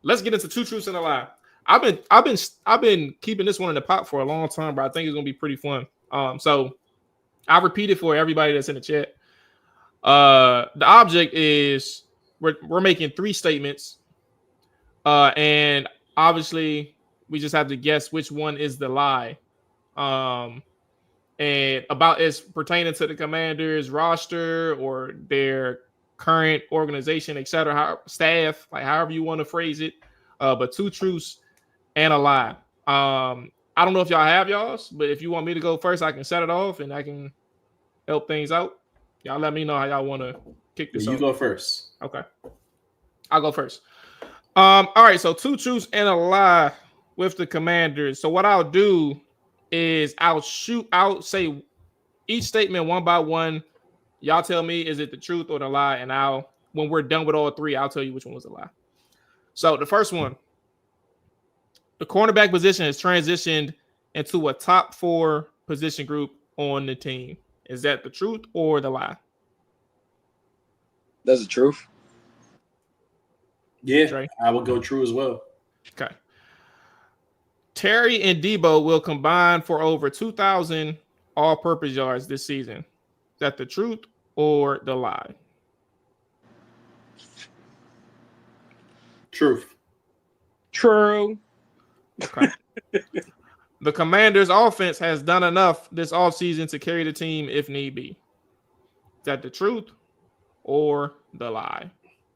Speaker 2: Let's get into 2 truths and a lie. I've been keeping this one in the pot for a long time, but I think it's gonna be pretty fun. So I'll repeat it for everybody that's in the chat. The object is we're making 3 statements, and obviously we just have to guess which one is the lie. And about it's pertaining to the Commanders roster or their current organization, etc., staff, like however you want to phrase it. But 2 truths and a lie. I don't know if y'all have y'all's, but if you want me to go first, I can set it off and I can help things out. Y'all let me know how y'all want to kick this off.
Speaker 4: You go first.
Speaker 2: Okay. I'll go first. All right, so 2 truths and a lie with the Commanders. So what I'll do is I'll say each statement one by one. Y'all tell me, is it the truth or the lie? And when we're done with all three, I'll tell you which one was the lie. So the first one, the cornerback position has transitioned into a top 4 position group on the team. Is that the truth or the lie?
Speaker 3: That's the truth.
Speaker 4: Yeah,
Speaker 2: Trey?
Speaker 4: I would go true as well.
Speaker 2: Okay. Terry and Debo will combine for over 2,000 all-purpose yards this season. Is that the truth or the lie?
Speaker 4: Truth.
Speaker 3: True.
Speaker 2: Okay. The Commanders' offense has done enough this offseason to carry the team if need be. Is that the truth or the lie?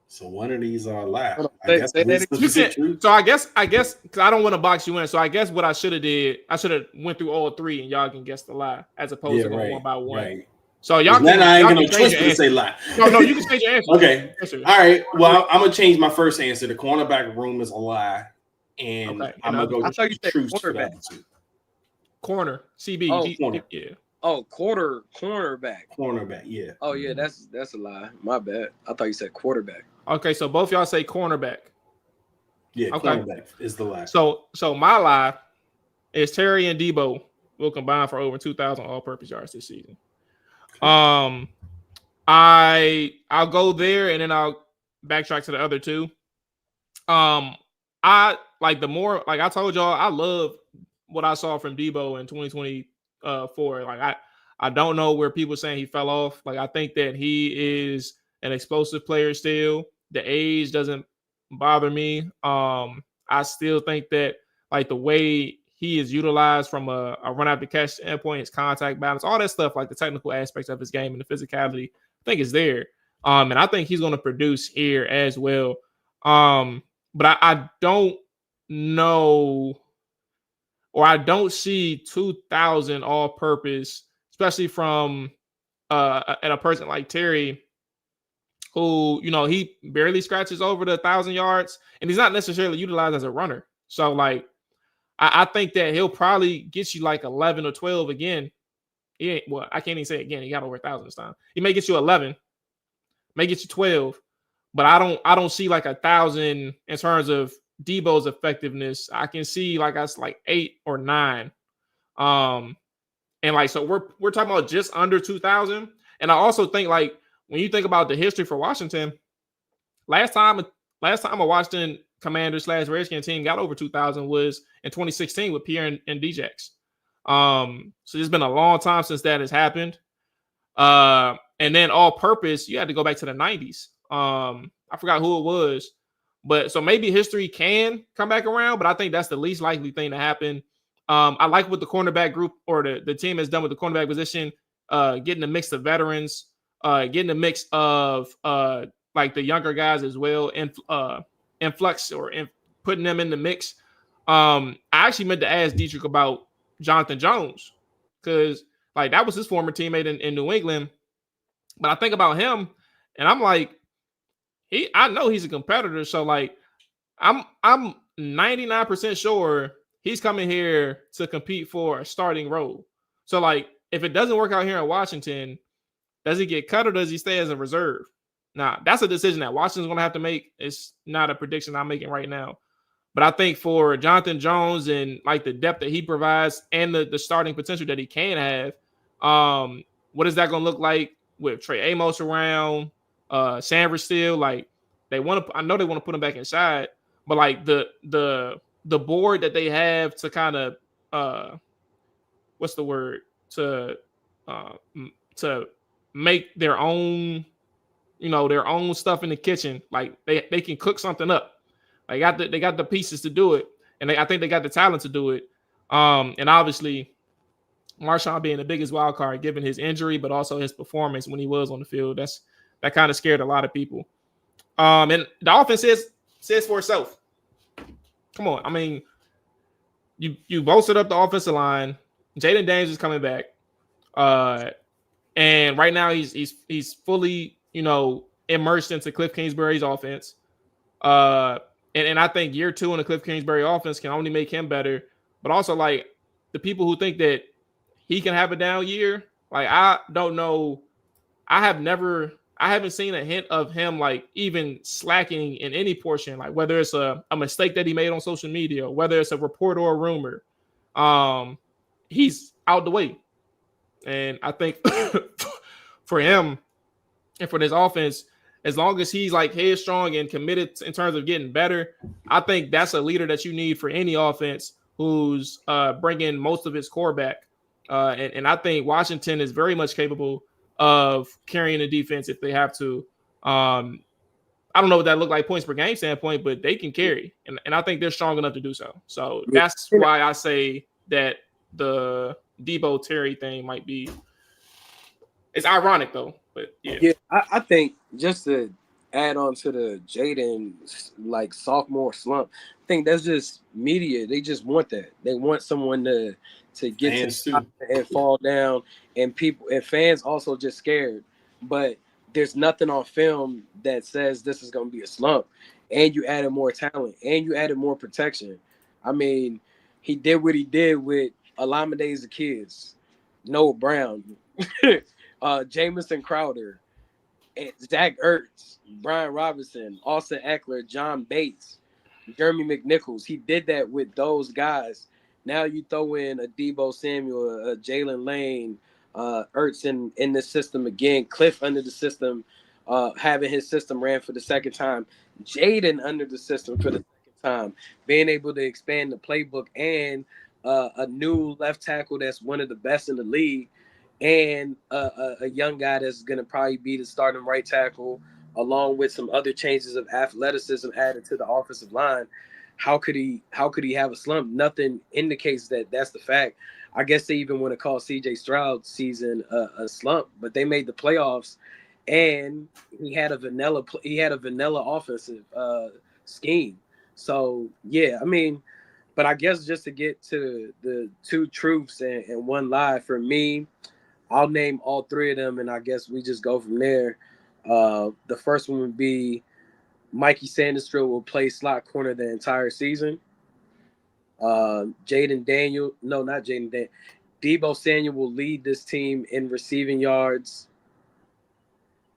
Speaker 4: So one of these are a lie.
Speaker 3: Say that
Speaker 2: Truth. So I guess because I don't want to box you in. So I guess what I should have did, I should have went through all 3 and y'all can guess the lie as opposed to going one by one.
Speaker 4: Right.
Speaker 2: So y'all
Speaker 4: then I ain't gonna choice
Speaker 2: to
Speaker 4: say lie.
Speaker 2: No, you can change your answer.
Speaker 4: Okay. All right. Well, I'm gonna change my first answer. The cornerback room is a lie, and I'm gonna go truth for that too.
Speaker 2: Corner, CB.
Speaker 3: Oh,
Speaker 4: corner.
Speaker 3: Yeah. Oh, cornerback.
Speaker 4: Cornerback, yeah.
Speaker 3: Oh yeah, that's a lie. My bad. I thought you said quarterback.
Speaker 2: Okay, so both y'all say cornerback.
Speaker 4: Yeah, okay. Cornerback is the lie.
Speaker 2: So my lie is Terry and Debo will combine for over 2,000 all-purpose yards this season. Okay. I'll go there and then I'll backtrack to the other 2. I like the more like I told y'all, I love what I saw from Debo in 2024. Like I don't know where people saying he fell off. Like I think that he is an explosive player still. The age doesn't bother me. I still think that like the way he is utilized from a run after catch standpoint, his contact balance, all that stuff, like the technical aspects of his game and the physicality, I think is there. And I think he's going to produce here as well. But I don't know, or I don't see 2,000 all-purpose, especially from at a person like Terry, who, you know, he barely scratches over the 1,000 yards, and he's not necessarily utilized as a runner. So, like, I think that he'll probably get you like 11 or 12 again. Well, I can't even say again. He got over 1,000 this time. He may get you 11, may get you 12, but I don't see like 1,000 in terms of Debo's effectiveness. I can see like that's like 8 or 9. And like, so we're talking about just under 2,000. And I also think like when you think about the history for Washington, last time a Washington Commanders/Redskins team got over 2,000 was in 2016 with Pierre and Djax. So it's been a long time since that has happened. And then all-purpose, you had to go back to the 90s. I forgot who it was, but so maybe history can come back around, but I think that's the least likely thing to happen. I like what the cornerback group or the team has done with the cornerback position, getting a mix of veterans, getting a mix of like the younger guys as well, and influx or putting them in the mix. I actually meant to ask Dietrich about Jonathan Jones because like that was his former teammate in New England. But I think about him and I'm like, I know he's a competitor. So like I'm 99% sure he's coming here to compete for a starting role. So like if it doesn't work out here in Washington, does he get cut or does he stay as a reserve? Now, that's a decision that Washington's going to have to make. It's not a prediction I'm making right now. But I think for Jonathan Jones and like the depth that he provides and the starting potential that he can have, what is that going to look like with Trey Amos around, Sanders still? Like I know they want to put him back inside, but like the board that they have to kind of what's the word to make their own, you know, their own stuff in the kitchen. Like they can cook something up. They got the pieces to do it, and I think they got the talent to do it. And obviously, Marshawn being the biggest wild card, given his injury, but also his performance when he was on the field, that kind of scared a lot of people. And the offense says for itself. Come on, I mean, you bolstered up the offensive line. Jaden Daniels is coming back, and right now he's fully, you know, immersed into Cliff Kingsbury's offense. And I think year 2 in the Cliff Kingsbury offense can only make him better. But also, like, the people who think that he can have a down year, like, I don't know I haven't seen a hint of him like even slacking in any portion, like whether it's a mistake that he made on social media, whether it's a report or a rumor. He's out the way. And I think for him and for this offense, as long as he's like headstrong and committed in terms of getting better, I think that's a leader that you need for any offense who's bringing most of his core back. And I think Washington is very much capable of carrying the defense if they have to. I don't know what that look like points per game standpoint, but they can carry. And I think they're strong enough to do so. So that's why I say that the Debo Terry thing might be. It's ironic though, but yeah.
Speaker 3: I think just to add on to the Jaden like sophomore slump, I think that's just media. They just want that. They want someone to get
Speaker 4: fans
Speaker 3: to and fall down, and people and fans also just scared. But there's nothing on film that says this is going to be a slump. And you added more talent, and you added more protection. I mean, he did what he did with Alameda Kids, Noah Brown, Jamison Crowder, Zach Ertz, Brian Robinson, Austin Eckler, John Bates, Jeremy McNichols. He did that with those guys. Now you throw in a Debo Samuel, a Jalen Lane, Ertz in the system again, Cliff under the system, having his system ran for the second time, Jaden under the system for the second time, being able to expand the playbook, and a new left tackle that's one of the best in the league, and a young guy that's going to probably be the starting right tackle, along with some other changes of athleticism added to the offensive line. How could he have a slump? Nothing indicates that that's the fact. I guess they even want to call C.J. Stroud's season a slump, but they made the playoffs, and he had a vanilla offensive scheme. So yeah, I mean, but I guess just to get to the two truths and one lie for me, I'll name all three of them, and I guess we just go from there. The first one would be Mikey Sandistro will play slot corner the entire season. Debo Samuel will lead this team in receiving yards.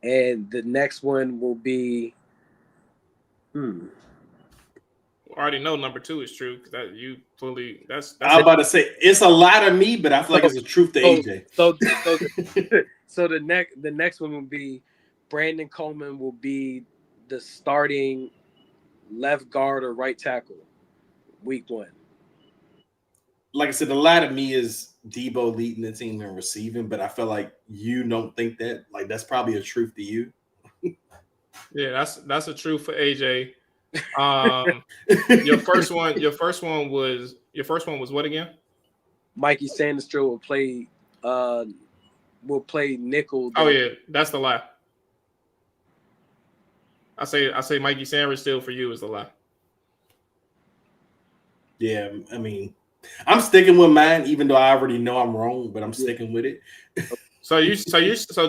Speaker 3: And the next one will be
Speaker 2: I already know number 2 is true because that you fully that's
Speaker 4: I'm about to say it's a lot of me, but I feel like it's a truth to AJ.
Speaker 3: So the next one will be Brandon Coleman will be the starting left guard or right tackle week 1.
Speaker 4: Like I said, a lot of me is Debo leading the team in receiving, but I feel like you don't think that. Like that's probably a truth to you.
Speaker 2: Yeah, that's a truth for AJ. Your first one was what again?
Speaker 3: Mikey Sandistro will play nickel.
Speaker 2: Oh yeah, that's the lie. I say Mikey Sanders still for you is the lie.
Speaker 4: Yeah, I mean, I'm sticking with mine, even though I already know I'm wrong, but I'm sticking with it.
Speaker 2: So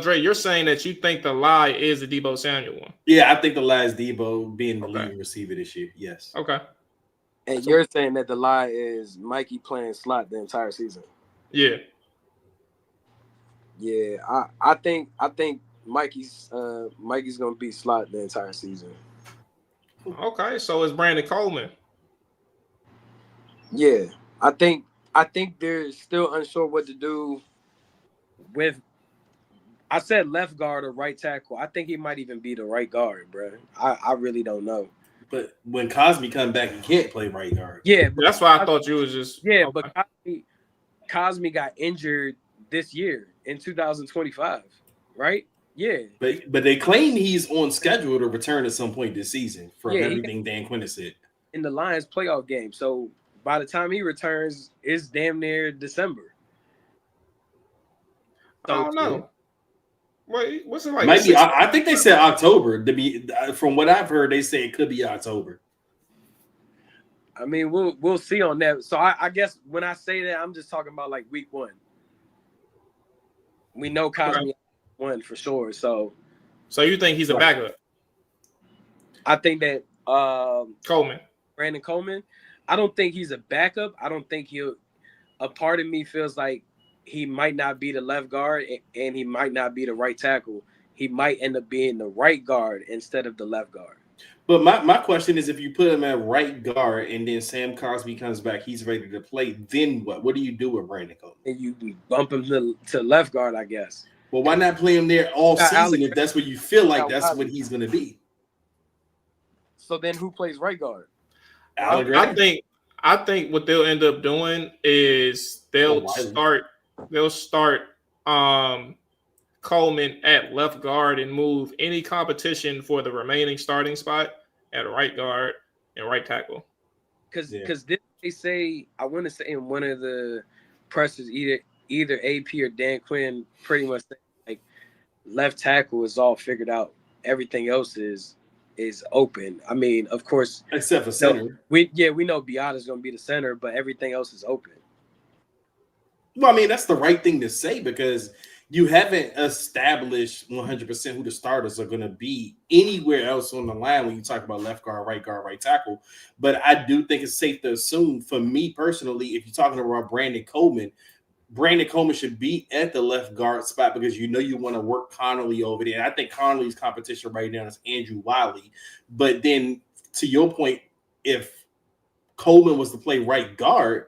Speaker 2: Dre, you're saying that you think the lie is the Debo Samuel one?
Speaker 4: Yeah, I think the lie is Debo being the leading receiver this year. Yes.
Speaker 2: Okay.
Speaker 3: And you're saying that the lie is Mikey playing slot the entire season?
Speaker 2: Yeah.
Speaker 3: Yeah, I think Mikey's gonna be slot the entire season.
Speaker 2: Okay, so it's Brandon Coleman.
Speaker 3: Yeah, I think they're still unsure what to do with. I said left guard or right tackle. I think he might even be the right guard, bro. I really don't know.
Speaker 4: But when Cosme comes back, he can't play right guard.
Speaker 3: Yeah, but
Speaker 2: that's why I thought you was just
Speaker 3: okay. But Cosme got injured this year in 2025, right? Yeah.
Speaker 4: But they claim he's on schedule to return at some point this season from everything Dan Quinn has said.
Speaker 3: In the Lions playoff game. So by the time he returns, it's damn near December.
Speaker 2: So, I don't know. Wait, what's it like?
Speaker 4: Might be. I think they said October. To be from what I've heard, they say it could be October.
Speaker 3: I mean, we'll see on that. So I guess when I say that, I'm just talking about like week 1. We know Cosme won for sure. So
Speaker 2: you think he's a backup?
Speaker 3: I think that Brandon Coleman. I don't think he's a backup. I don't think a part of me feels like he might not be the left guard and he might not be the right tackle. he might end up being the right guard instead of the left guard.
Speaker 4: But my question is, if you put him at right guard and then Sam Cosmi comes back, he's ready to play, then what? What do you do with Brandon Coleman?
Speaker 3: And you bump him to left guard, I guess.
Speaker 4: Well, why not play him there all season
Speaker 3: Alex,
Speaker 4: if that's what you feel like that's what he's going to be?
Speaker 3: So then who plays right guard?
Speaker 2: I think what they'll end up doing is they'll start Coleman at left guard and move any competition for the remaining starting spot at right guard and right tackle.
Speaker 3: Because they say, I want to say in one of the pressers, either AP or Dan Quinn pretty much say, like, left tackle is all figured out. Everything else is open. I mean, of course,
Speaker 4: except for center.
Speaker 3: We know Beata's going to be the center, but everything else is open.
Speaker 4: Well, I mean, that's the right thing to say because you haven't established 100% who the starters are going to be anywhere else on the line when you talk about left guard, right tackle. But I do think it's safe to assume, for me personally, if you're talking about Brandon Coleman should be at the left guard spot because you want to work Connolly over there. And I think Connolly's competition right now is Andrew Wiley. But then, to your point, if Coleman was to play right guard,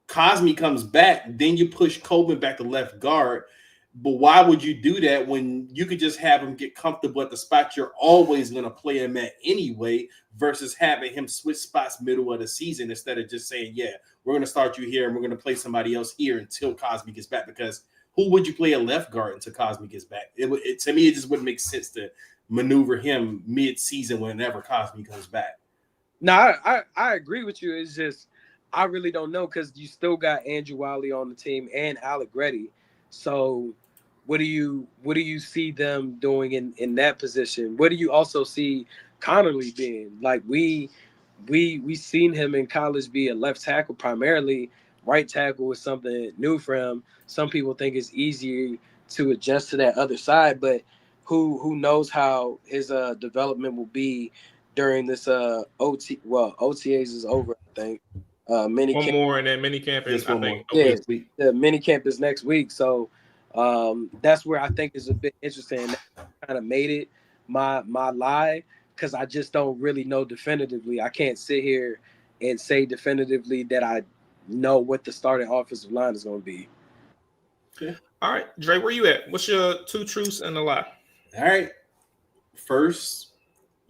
Speaker 4: Cosmi comes back, then you push Coleman back to left guard. But why would you do that when you could just have him get comfortable at the spot you're always going to play him at anyway versus having him switch spots middle of the season instead of just saying, yeah, we're going to start you here and we're going to play somebody else here until Cosmi gets back? Because who would you play at left guard until Cosmi gets back? To me, it just wouldn't make sense to maneuver him mid-season whenever Cosmi comes back.
Speaker 3: No, I agree with you. It's just I really don't know because you still got Andrew Wiley on the team and Allegretti. So what do you see them doing in that position? What do you also see Connolly being? Like we seen him in college be a left tackle primarily. Right tackle was something new for him. Some people think it's easier to adjust to that other side, but who knows how his development will be during this OTAs is over, I think.
Speaker 2: One more and then mini camp is I think
Speaker 3: next week. The mini camp is next week. So that's where I think is a bit interesting. That kind of made it my lie because I just don't really know definitively. I can't sit here and say definitively that I know what the starting offensive line is going to be.
Speaker 2: Okay. All right, Dre, where you at? What's your two truths and a lie?
Speaker 4: All right. First,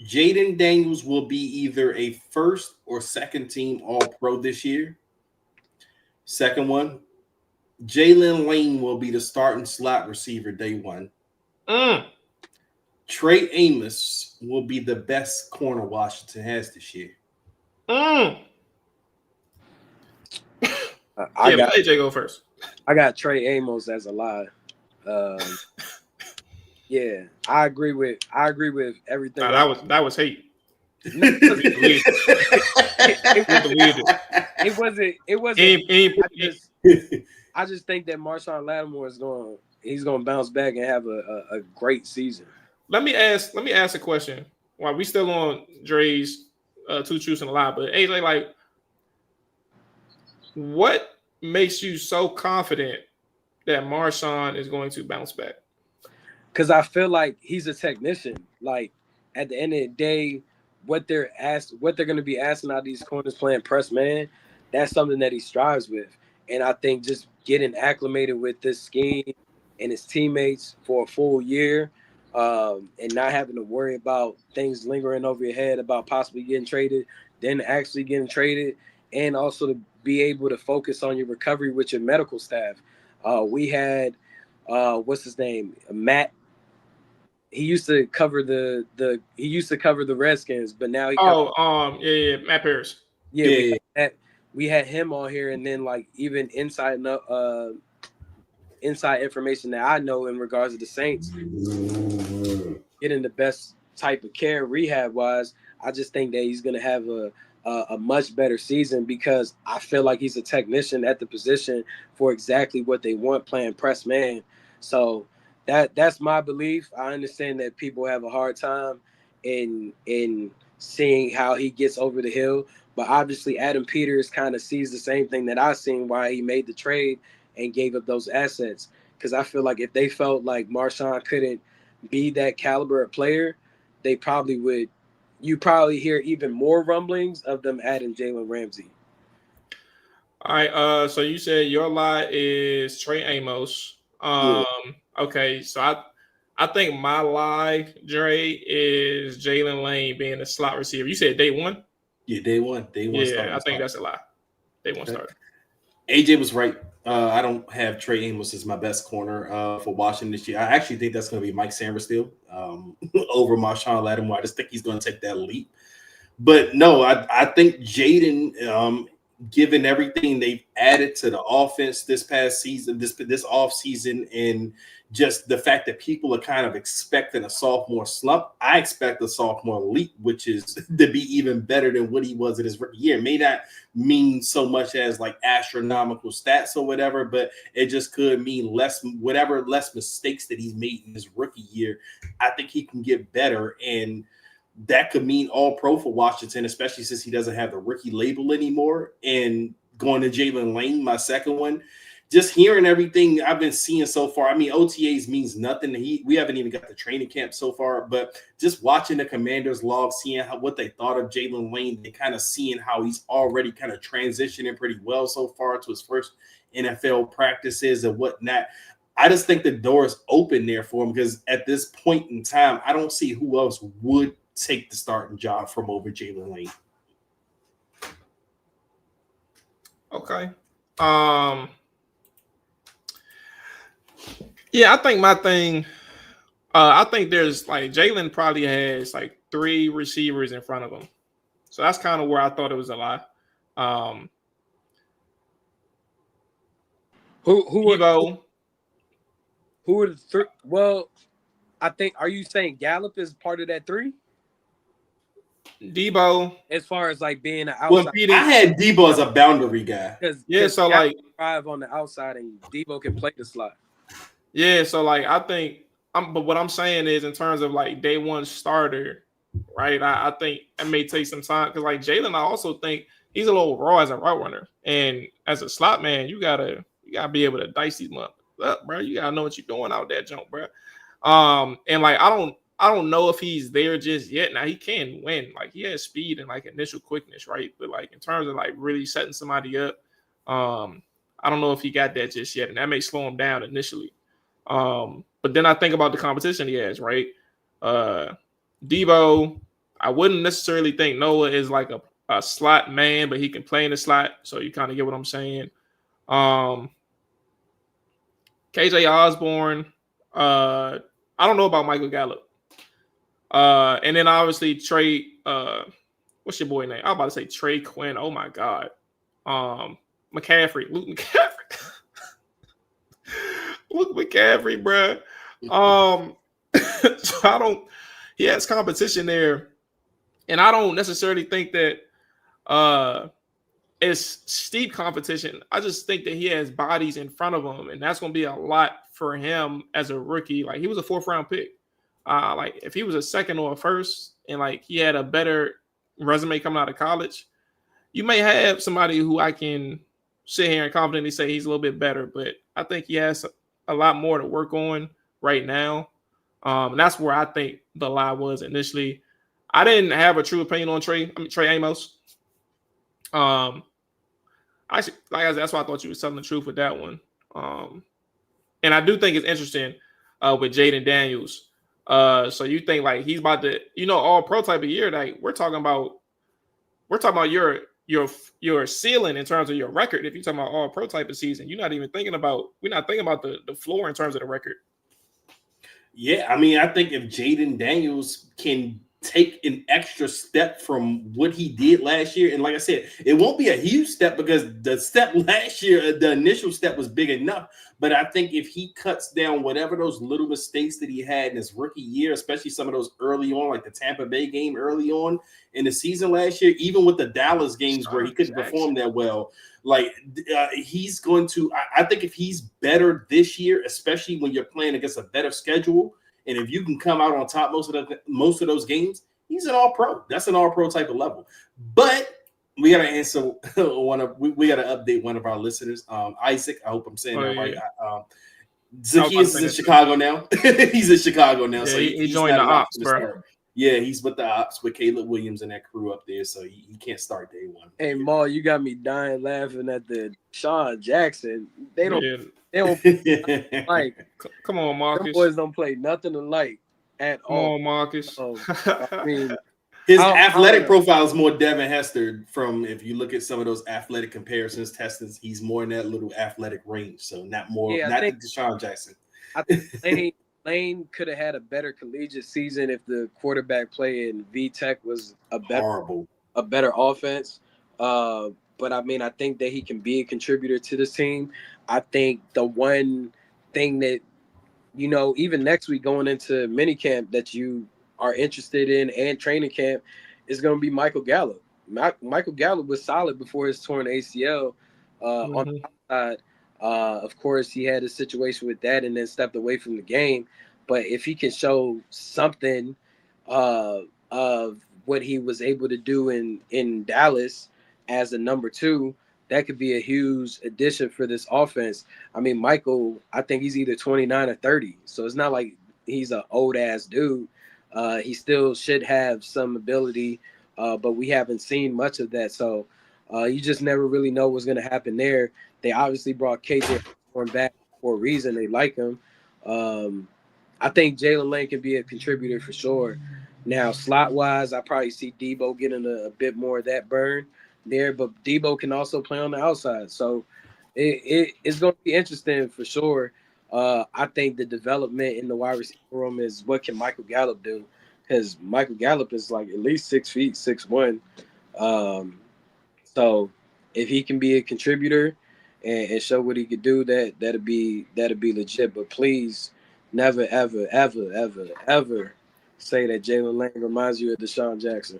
Speaker 4: Jaden Daniels will be either a first or second team All-Pro this year. Second one, Jalen Lane will be the starting slot receiver day one. Trey Amos will be the best corner Washington has this year.
Speaker 2: AJ go first.
Speaker 3: I got Trey Amos as a lie. Yeah, I agree with everything.
Speaker 2: That was hate.
Speaker 3: It wasn't. I just think that Marshawn Lattimore he's gonna bounce back and have a great season.
Speaker 2: Let me ask a question. While we still on Dre's two truths and a lie, but AJ, like, what makes you so confident that Marshawn is going to bounce back?
Speaker 3: Because I feel like he's a technician. Like at the end of the day, what they're going to be asking out of these corners playing press man, that's something that he strives with. And I think just getting acclimated with this scheme and his teammates for a full year, and not having to worry about things lingering over your head about possibly getting traded, then actually getting traded, and also to be able to focus on your recovery with your medical staff. We had what's his name, Matt. He used to cover the Redskins, but now
Speaker 2: Matt Parrish.
Speaker 3: We had him on here, and then like even inside information that I know in regards to the Saints getting the best type of care rehab wise. I just think that he's gonna have a much better season because I feel like he's a technician at the position for exactly what they want playing press man. So that's my belief. I understand that people have a hard time in seeing how he gets over the hill, but obviously Adam Peters kind of sees the same thing that I seen why he made the trade and gave up those assets. Because I feel like if they felt like Marshawn couldn't be that caliber of player, they probably would. You probably hear even more rumblings of them adding Jalen Ramsey.
Speaker 2: All right. So you said your lie is Trey Amos.
Speaker 3: Yeah.
Speaker 2: Okay. So I think my lie, Dre, is Jalen Lane being a slot receiver. You said day one?
Speaker 4: Yeah, day one.
Speaker 2: Yeah, I think that's a lie. Day one starter.
Speaker 4: AJ was right. I don't have Trey Amos as my best corner for Washington this year. I actually think that's going to be Mike Sammerstill over Marshawn Lattimore. I just think he's going to take that leap. But no, I think Jaden, given everything they've added to the offense this past season, this off season, and just the fact that people are kind of expecting a sophomore slump, I expect a sophomore leap, which is to be even better than what he was in his rookie year. It may not mean so much as like astronomical stats or whatever, but it just could mean less mistakes that he's made in his rookie year. I think he can get better, and that could mean all pro for Washington, especially since he doesn't have the rookie label anymore. And going to Jalen Lane, my second one, just hearing everything I've been seeing so far. I mean, OTAs means nothing. We haven't even got the training camp so far, but just watching the Commanders log, seeing what they thought of Jalen Lane, and kind of seeing how he's already kind of transitioning pretty well so far to his first NFL practices and whatnot. I just think the door is open there for him, because at this point in time, I don't see who else would take the starting job from over Jalen Lane.
Speaker 2: Okay. Yeah, I think my thing, I think there's like Jalen probably has like 3 receivers in front of him. So that's kind of where I thought it was a lie.
Speaker 3: Who are the 3? Well, I think, are you saying Gallup is part of that 3?
Speaker 2: Debo,
Speaker 3: as far as like being an outside.
Speaker 4: Well, I had Debo as a boundary guy.
Speaker 2: So like
Speaker 3: drive on the outside and Debo can play the slot.
Speaker 2: Yeah, so like I think but what I'm saying is, in terms of like day one starter, right? I think it may take some time, because like Jalen, I also think he's a little raw as a route runner, and as a slot man, you gotta be able to dice these up, bro. You gotta know what you're doing out there, jump, bro. And like I don't know if he's there just yet. Now he can win, like he has speed and like initial quickness, right? But like in terms of like really setting somebody up, I don't know if he got that just yet, and that may slow him down initially. But then I think about the competition he has, right? Debo, I wouldn't necessarily think Noah is like a slot man, but he can play in the slot. So you kind of get what I'm saying. KJ Osborne, I don't know about Michael Gallup. And then obviously Trey, what's your boy name? I was about to say Trey Quinn. Oh my God. McCaffrey, Luke McCaffrey. Luke McCaffrey, bro. So he has competition there. And I don't necessarily think that it's steep competition. I just think that he has bodies in front of him, and that's going to be a lot for him as a rookie. Like, he was a 4th round pick. Like, if he was a 2nd or a 1st, and like he had a better resume coming out of college, you may have somebody who I can sit here and confidently say he's a little bit better, but I think he has a lot more to work on right now. And that's where I think the lie was initially. I didn't have a true opinion on Trey Amos. Actually, like I said, that's why I thought you were telling the truth with that one. And I do think it's interesting with Jaden Daniels. So you think like he's about to, all pro type of year, like we're talking about your ceiling in terms of your record. If you're talking about all pro type of season, we're not thinking about the floor in terms of the record.
Speaker 4: Yeah, I mean, I think if Jaden Daniels can take an extra step from what he did last year, and like I said, it won't be a huge step because the step last year, the initial step was big enough. But I think if he cuts down whatever those little mistakes that he had in his rookie year, especially some of those early on, like the Tampa Bay game early on in the season last year, even with the Dallas games where he couldn't perform that well, like he's going to, I think if he's better this year, especially when you're playing against a better schedule, and if you can come out on top most of those games, he's an all-pro. That's an all-pro type of level. But we got to answer we got to update one of our listeners, Isaac. I hope I'm saying that right. Zacchaeus is in Chicago now. He's in Chicago now, so
Speaker 2: he joined the Ops, bro.
Speaker 4: Yeah, he's with the Ops with Caleb Williams and that crew up there, so he can't start day one.
Speaker 3: Hey, Maul, you got me dying laughing at the Sean Jackson. They don't like.
Speaker 2: Come on, Marcus.
Speaker 3: Them boys don't play nothing alike at all.
Speaker 2: Come on, Marcus.
Speaker 3: I mean,
Speaker 4: his athletic profile is more Devin Hester. From if you look at some of those athletic comparisons, testings, he's more in that little athletic range. So not Deshaun Jackson.
Speaker 3: I think Lane could have had a better collegiate season if the quarterback play in VTech was a better offense. But I mean, I think that he can be a contributor to this team. I think the one thing that, even next week going into minicamp that you are interested in and training camp is going to be Michael Gallup. Michael Gallup was solid before his torn ACL on the outside. Of course, he had a situation with that and then stepped away from the game. But if he can show something of what he was able to do in Dallas as a number 2, that could be a huge addition for this offense. I mean, Michael, I think he's either 29 or 30. So it's not like he's an old-ass dude. He still should have some ability, but we haven't seen much of that. So you just never really know what's going to happen there. They obviously brought KJ back for a reason. They like him. I think Jalen Lane can be a contributor for sure. Now, slot-wise, I probably see Debo getting a bit more of that burn there, but Debo can also play on the outside. So it's going to be interesting for sure. I think the development in the wide receiver room is what can Michael Gallup do, because Michael Gallup is like at least 6 feet, 6'1". So if he can be a contributor and show what he could do, that'd be legit. But please, never, ever, ever, ever, ever say that Jalen Lane reminds you of Deshaun Jackson.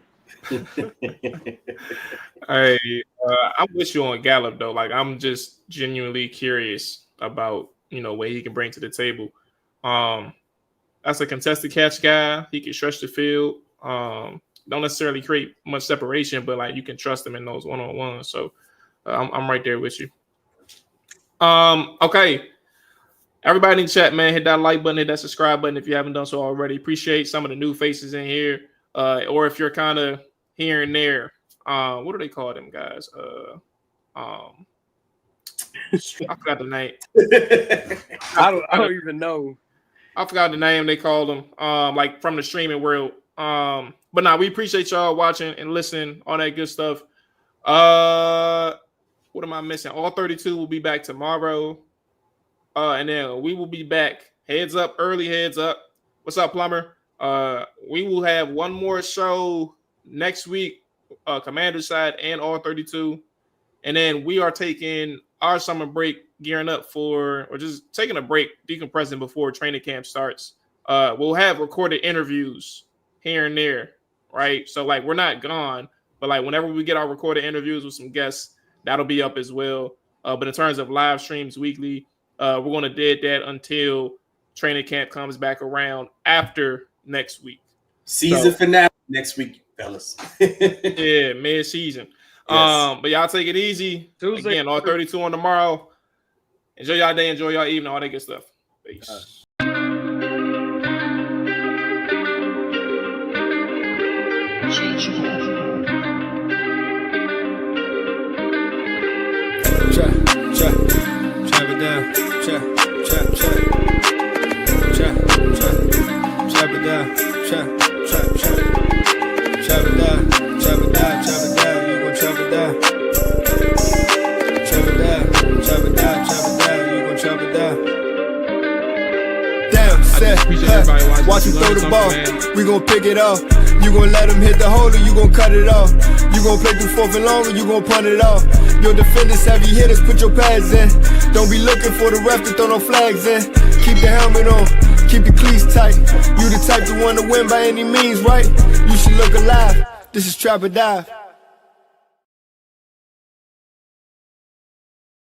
Speaker 2: Hey, I'm with you on Gallup though. Like, I'm just genuinely curious about what he can bring to the table. That's a contested catch guy. He can stretch the field. Don't necessarily create much separation, but like you can trust him in those one-on-ones. So I'm right there with you. Okay. Everybody in the chat, man, hit that like button, hit that subscribe button if you haven't done so already. Appreciate some of the new faces in here. Or if you're kind of here and there, what do they call them guys? I forgot the name.
Speaker 3: I don't even know.
Speaker 2: I forgot the name they call them. Like from the streaming world. But nah, we appreciate y'all watching and listening, all that good stuff. What am I missing? All 32 will be back tomorrow. And then we will be back. Heads up, early heads up. What's up, Plumber? We will have one more show next week, Commander side and all 32. And then we are taking our summer break, gearing up for, or just taking a break, decompressing before training camp starts. We'll have recorded interviews here and there, right? So like we're not gone, but like whenever we get our recorded interviews with some guests, that'll be up as well. But in terms of live streams weekly, we're going to dead that until training camp comes back around after next week.
Speaker 4: Season finale next week, fellas.
Speaker 2: Yeah, mid-season. Yes. But y'all take it easy. Tuesday. Again, all 32 on tomorrow. Enjoy y'all day, enjoy y'all evening, all that good stuff. Peace.
Speaker 1: Chop it down. Chop it down. Chop it down. You gon' chop it down. Chop it down. You gon' chop it down. Damn, set. Watch him throw the ball. We gon' pick it off. You gon' let him hit the hole or you gon' cut it off. You gon' play through 4th and long or you gon' punt it off. Your defenders heavy hitters, put your pads in. Don't be looking for the ref to throw no flags in. Keep the helmet on, keep the cleats tight. You the type to want to win by any means, right? You should look alive. This is Trap or Dive.